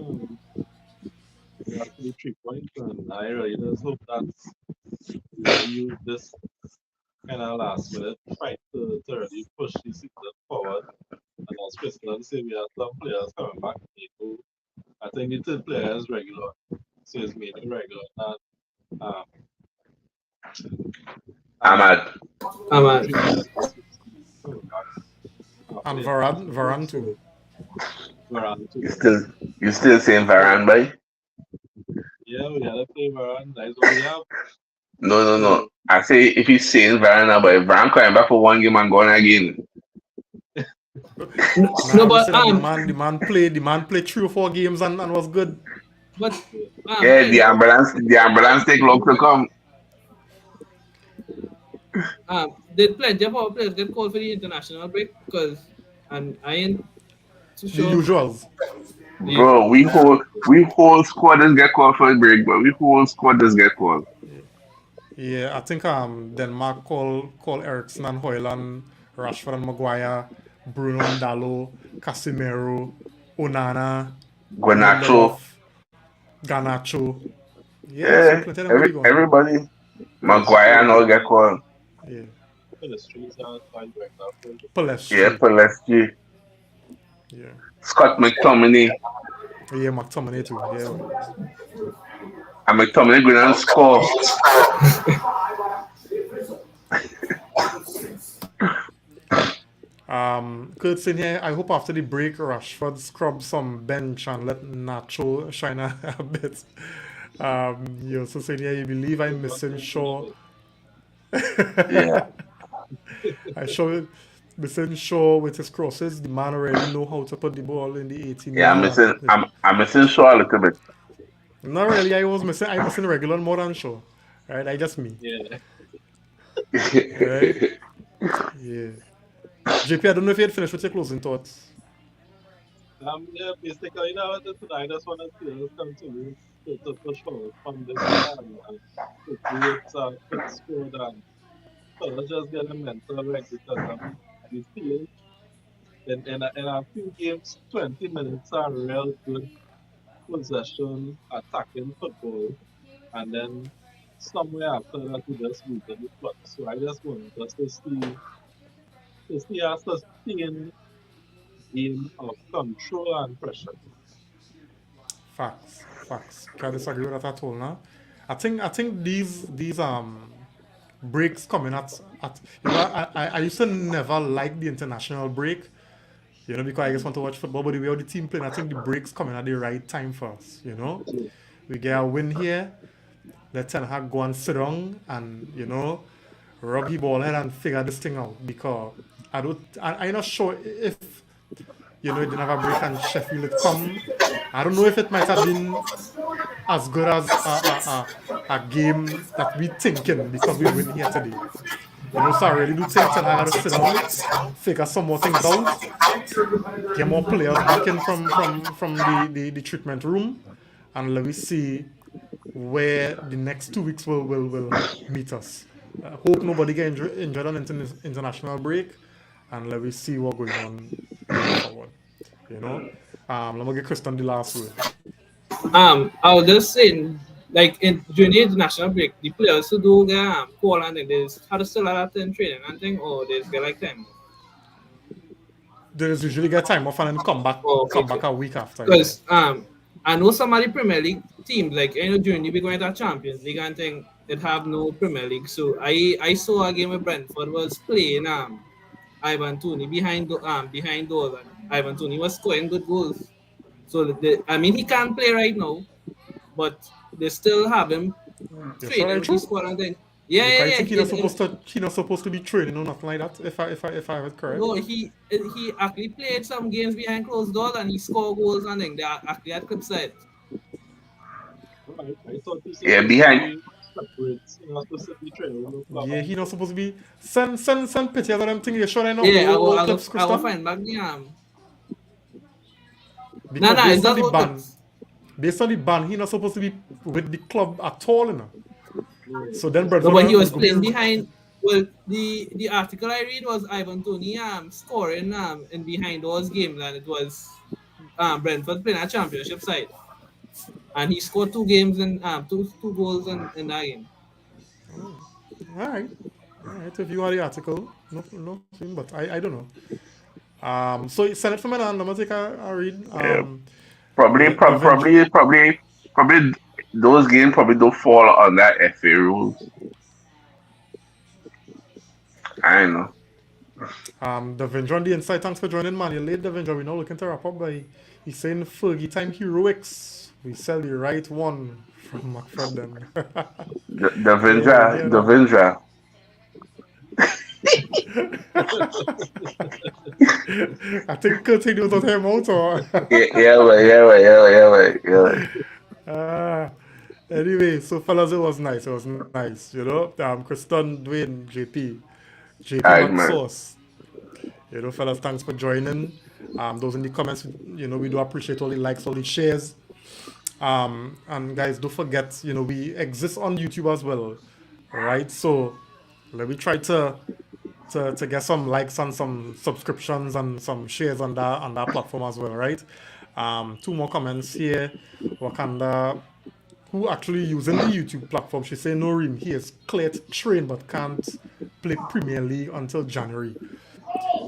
Speaker 6: we have to be 3 points, and I really just hope that we will use this kind of last minute fight to really push the season forward. And as Christian said, we have some players coming back. I think the third player is regular, so it's made it regular. And
Speaker 7: Ahmad.
Speaker 1: And Varane too.
Speaker 6: Varane too.
Speaker 7: You still saying Varane, boy?
Speaker 6: Yeah, we had to play Varane. That's what we have.
Speaker 7: No. I say if he's saying Varane, but if Varane coming back for 1 game and going again.
Speaker 5: No, but
Speaker 1: the man played 3 or 4 games and was good.
Speaker 5: But
Speaker 7: Yeah, the ambulance take long to come.
Speaker 5: did plenty of our players get called for the international break? Because and I ain't too
Speaker 1: The
Speaker 5: sure.
Speaker 1: usuals.
Speaker 7: Bro, we whole squad does get called for a break, but we whole squad does get called.
Speaker 1: Yeah, I think Denmark call Eriksen and Højlund, Rashford and Maguire, Bruno and Dalot, Casemiro, Onana, Garnacho.
Speaker 7: Yeah,
Speaker 1: so plenty of
Speaker 7: everybody. Maguire and all get called.
Speaker 1: Yeah.
Speaker 6: The streets are quite regular.
Speaker 1: Palestri.
Speaker 7: Yeah, Palestri.
Speaker 1: Yeah.
Speaker 7: Scott McTominay.
Speaker 1: Yeah, McTominay too. Yeah.
Speaker 7: And McTominay going and score.
Speaker 1: Kurt saying here, I hope after the break, Rashford scrub some bench and let Nacho shine a bit. You also saying here, you believe I'm missing Shaw.
Speaker 7: Yeah.
Speaker 1: I show it. Missing Shaw with his crosses. The man already know how to put the ball in the 18
Speaker 7: Yeah, I'm
Speaker 1: now.
Speaker 7: missing
Speaker 1: And
Speaker 7: I'm missing Shaw a little bit.
Speaker 1: not really. I'm missing regular more than Shaw. Right? I just me.
Speaker 6: Yeah.
Speaker 1: Right? Yeah. JP, I don't know if you had finished with your closing thoughts.
Speaker 6: Yeah, basically, I just want to see us continue to push forward from this and hopefully it's a quick score and so let's just get the mental right because we feel in a few games, 20 minutes are real good possession, attacking football, and then somewhere after that we just lose the plot. So I just want us to see a sustained game of control and pressure.
Speaker 1: Facts. Facts. Can't disagree with that at all now. I think these breaks coming at I used to never like the international break, because I just want to watch football, but the way how the team playing, I think the breaks coming at the right time for us. We get a win here, let Ten Hag go and sit down and, rub his ball head and figure this thing out because I'm not sure if, it didn't have a break and Sheffield had come. I don't know if it might have been as good as a game that we thinking because we win here today. So I really do think Ten Hag got to sit down, figure some more things out, get more players back in from the treatment room, and let me see where the next 2 weeks will meet us. Hope nobody get injured on international break, and let me see what's going on moving forward. Let me get Kristen the last word.
Speaker 5: I was just saying, like during the international break, the players who do get call and then there's how to still at in training and thing, or they get like time.
Speaker 1: There is usually get time off and then
Speaker 5: Oh,
Speaker 1: come
Speaker 5: okay.
Speaker 1: back a week after.
Speaker 5: Because I know some of the Premier League teams, like during the big one at Champions League and thing, that have no Premier League. So I saw a game with Brentford was playing Ivan Toney behind doors, and Ivan Toney was scoring good goals. So he can't play right now, but they still have him
Speaker 1: Yes, all
Speaker 5: training
Speaker 1: right,
Speaker 5: with the
Speaker 1: true.
Speaker 5: squad and thing. Yeah,
Speaker 1: Because I
Speaker 5: yeah,
Speaker 1: think
Speaker 5: yeah.
Speaker 1: he not supposed to be training or nothing like that. If I have it correct.
Speaker 5: No, he actually played some games behind closed doors and he scored goals and then they are actually at clip side.
Speaker 6: I thought this
Speaker 7: Yeah,
Speaker 6: supposed to
Speaker 7: behind
Speaker 6: be separate, supposed to be training with no club
Speaker 1: Yeah,
Speaker 6: and
Speaker 1: he not supposed to be send pictures of them thing. You sure I know
Speaker 5: Yeah,
Speaker 1: all
Speaker 5: I
Speaker 1: clips,
Speaker 5: go
Speaker 1: Christian?
Speaker 5: find back the No,
Speaker 1: Because
Speaker 5: no, it's just about clips.
Speaker 1: based on the ban, he not supposed to be with the club at all.
Speaker 6: yeah.
Speaker 1: So then
Speaker 5: No,
Speaker 1: Brentford
Speaker 5: but he was
Speaker 1: will be
Speaker 5: playing behind. Well, the article I read was Ivan Toney scoring in behind those games, and it was Brentford playing a championship side, and he scored two games and two goals in that game.
Speaker 1: all right. All right, if you are the article, no, but I don't know. So send it for me now. I'm gonna take a read.
Speaker 7: yeah, probably
Speaker 1: The
Speaker 7: prob-
Speaker 1: Veng-
Speaker 7: probably probably probably those games probably don't fall on that FA rules. I don't know.
Speaker 1: Devendra on the inside, thanks for joining, man. You're late, Devendra. We're now looking to wrap up by he's saying Fergie time heroics. We sell the right one from McFred then. Yeah, we hear that.
Speaker 7: Davindra.
Speaker 1: I think continue to him out or
Speaker 7: Yeah.
Speaker 1: uh, anyway, so fellas, it was nice. It was nice, Kristen, Dwayne, JP
Speaker 7: Alright,
Speaker 1: Max
Speaker 7: man.
Speaker 1: Sauce. Fellas, thanks for joining. Those in the comments, we do appreciate all the likes, all the shares. And guys, don't forget, we exist on YouTube as well, right? So let me try to get some likes and some subscriptions and some shares on that platform as well, right? Two more comments here. Wakanda, who actually using the YouTube platform, she say no Reem, he is clear to train but can't play Premier League until January.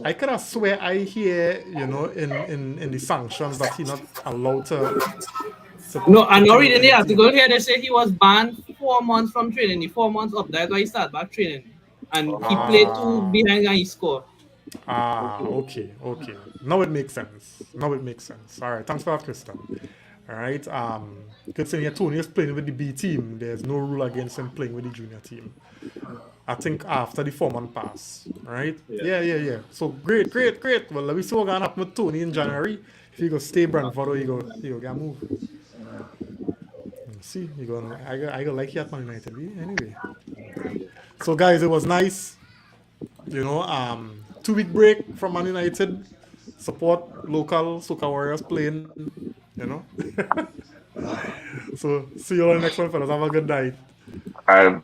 Speaker 1: I could have swear I hear, in the sanctions that he not allowed
Speaker 5: No, I'm not
Speaker 1: train with
Speaker 5: reading the
Speaker 1: any team.
Speaker 5: article here. They say he was banned 4 months from training. The 4 months up, that's why he started back training. And he played two
Speaker 1: Ah,
Speaker 5: behind and he scored.
Speaker 1: okay. Now it makes sense. All right, thanks for that, Kristen. All right, good saying here, Tony is playing with the B team. There's no rule against him playing with the junior team. I think after the 4 month pass, right? Yeah. So great. Well, let me see what's gonna happen with Tony in January. If he go stay Brentford or he go get moved. See, I go like you at Man United anyway. So guys, it was nice. 2 week break from Man United. Support local Soca Warriors playing. So see you all in the next one, fellas. Have a good night.
Speaker 7: I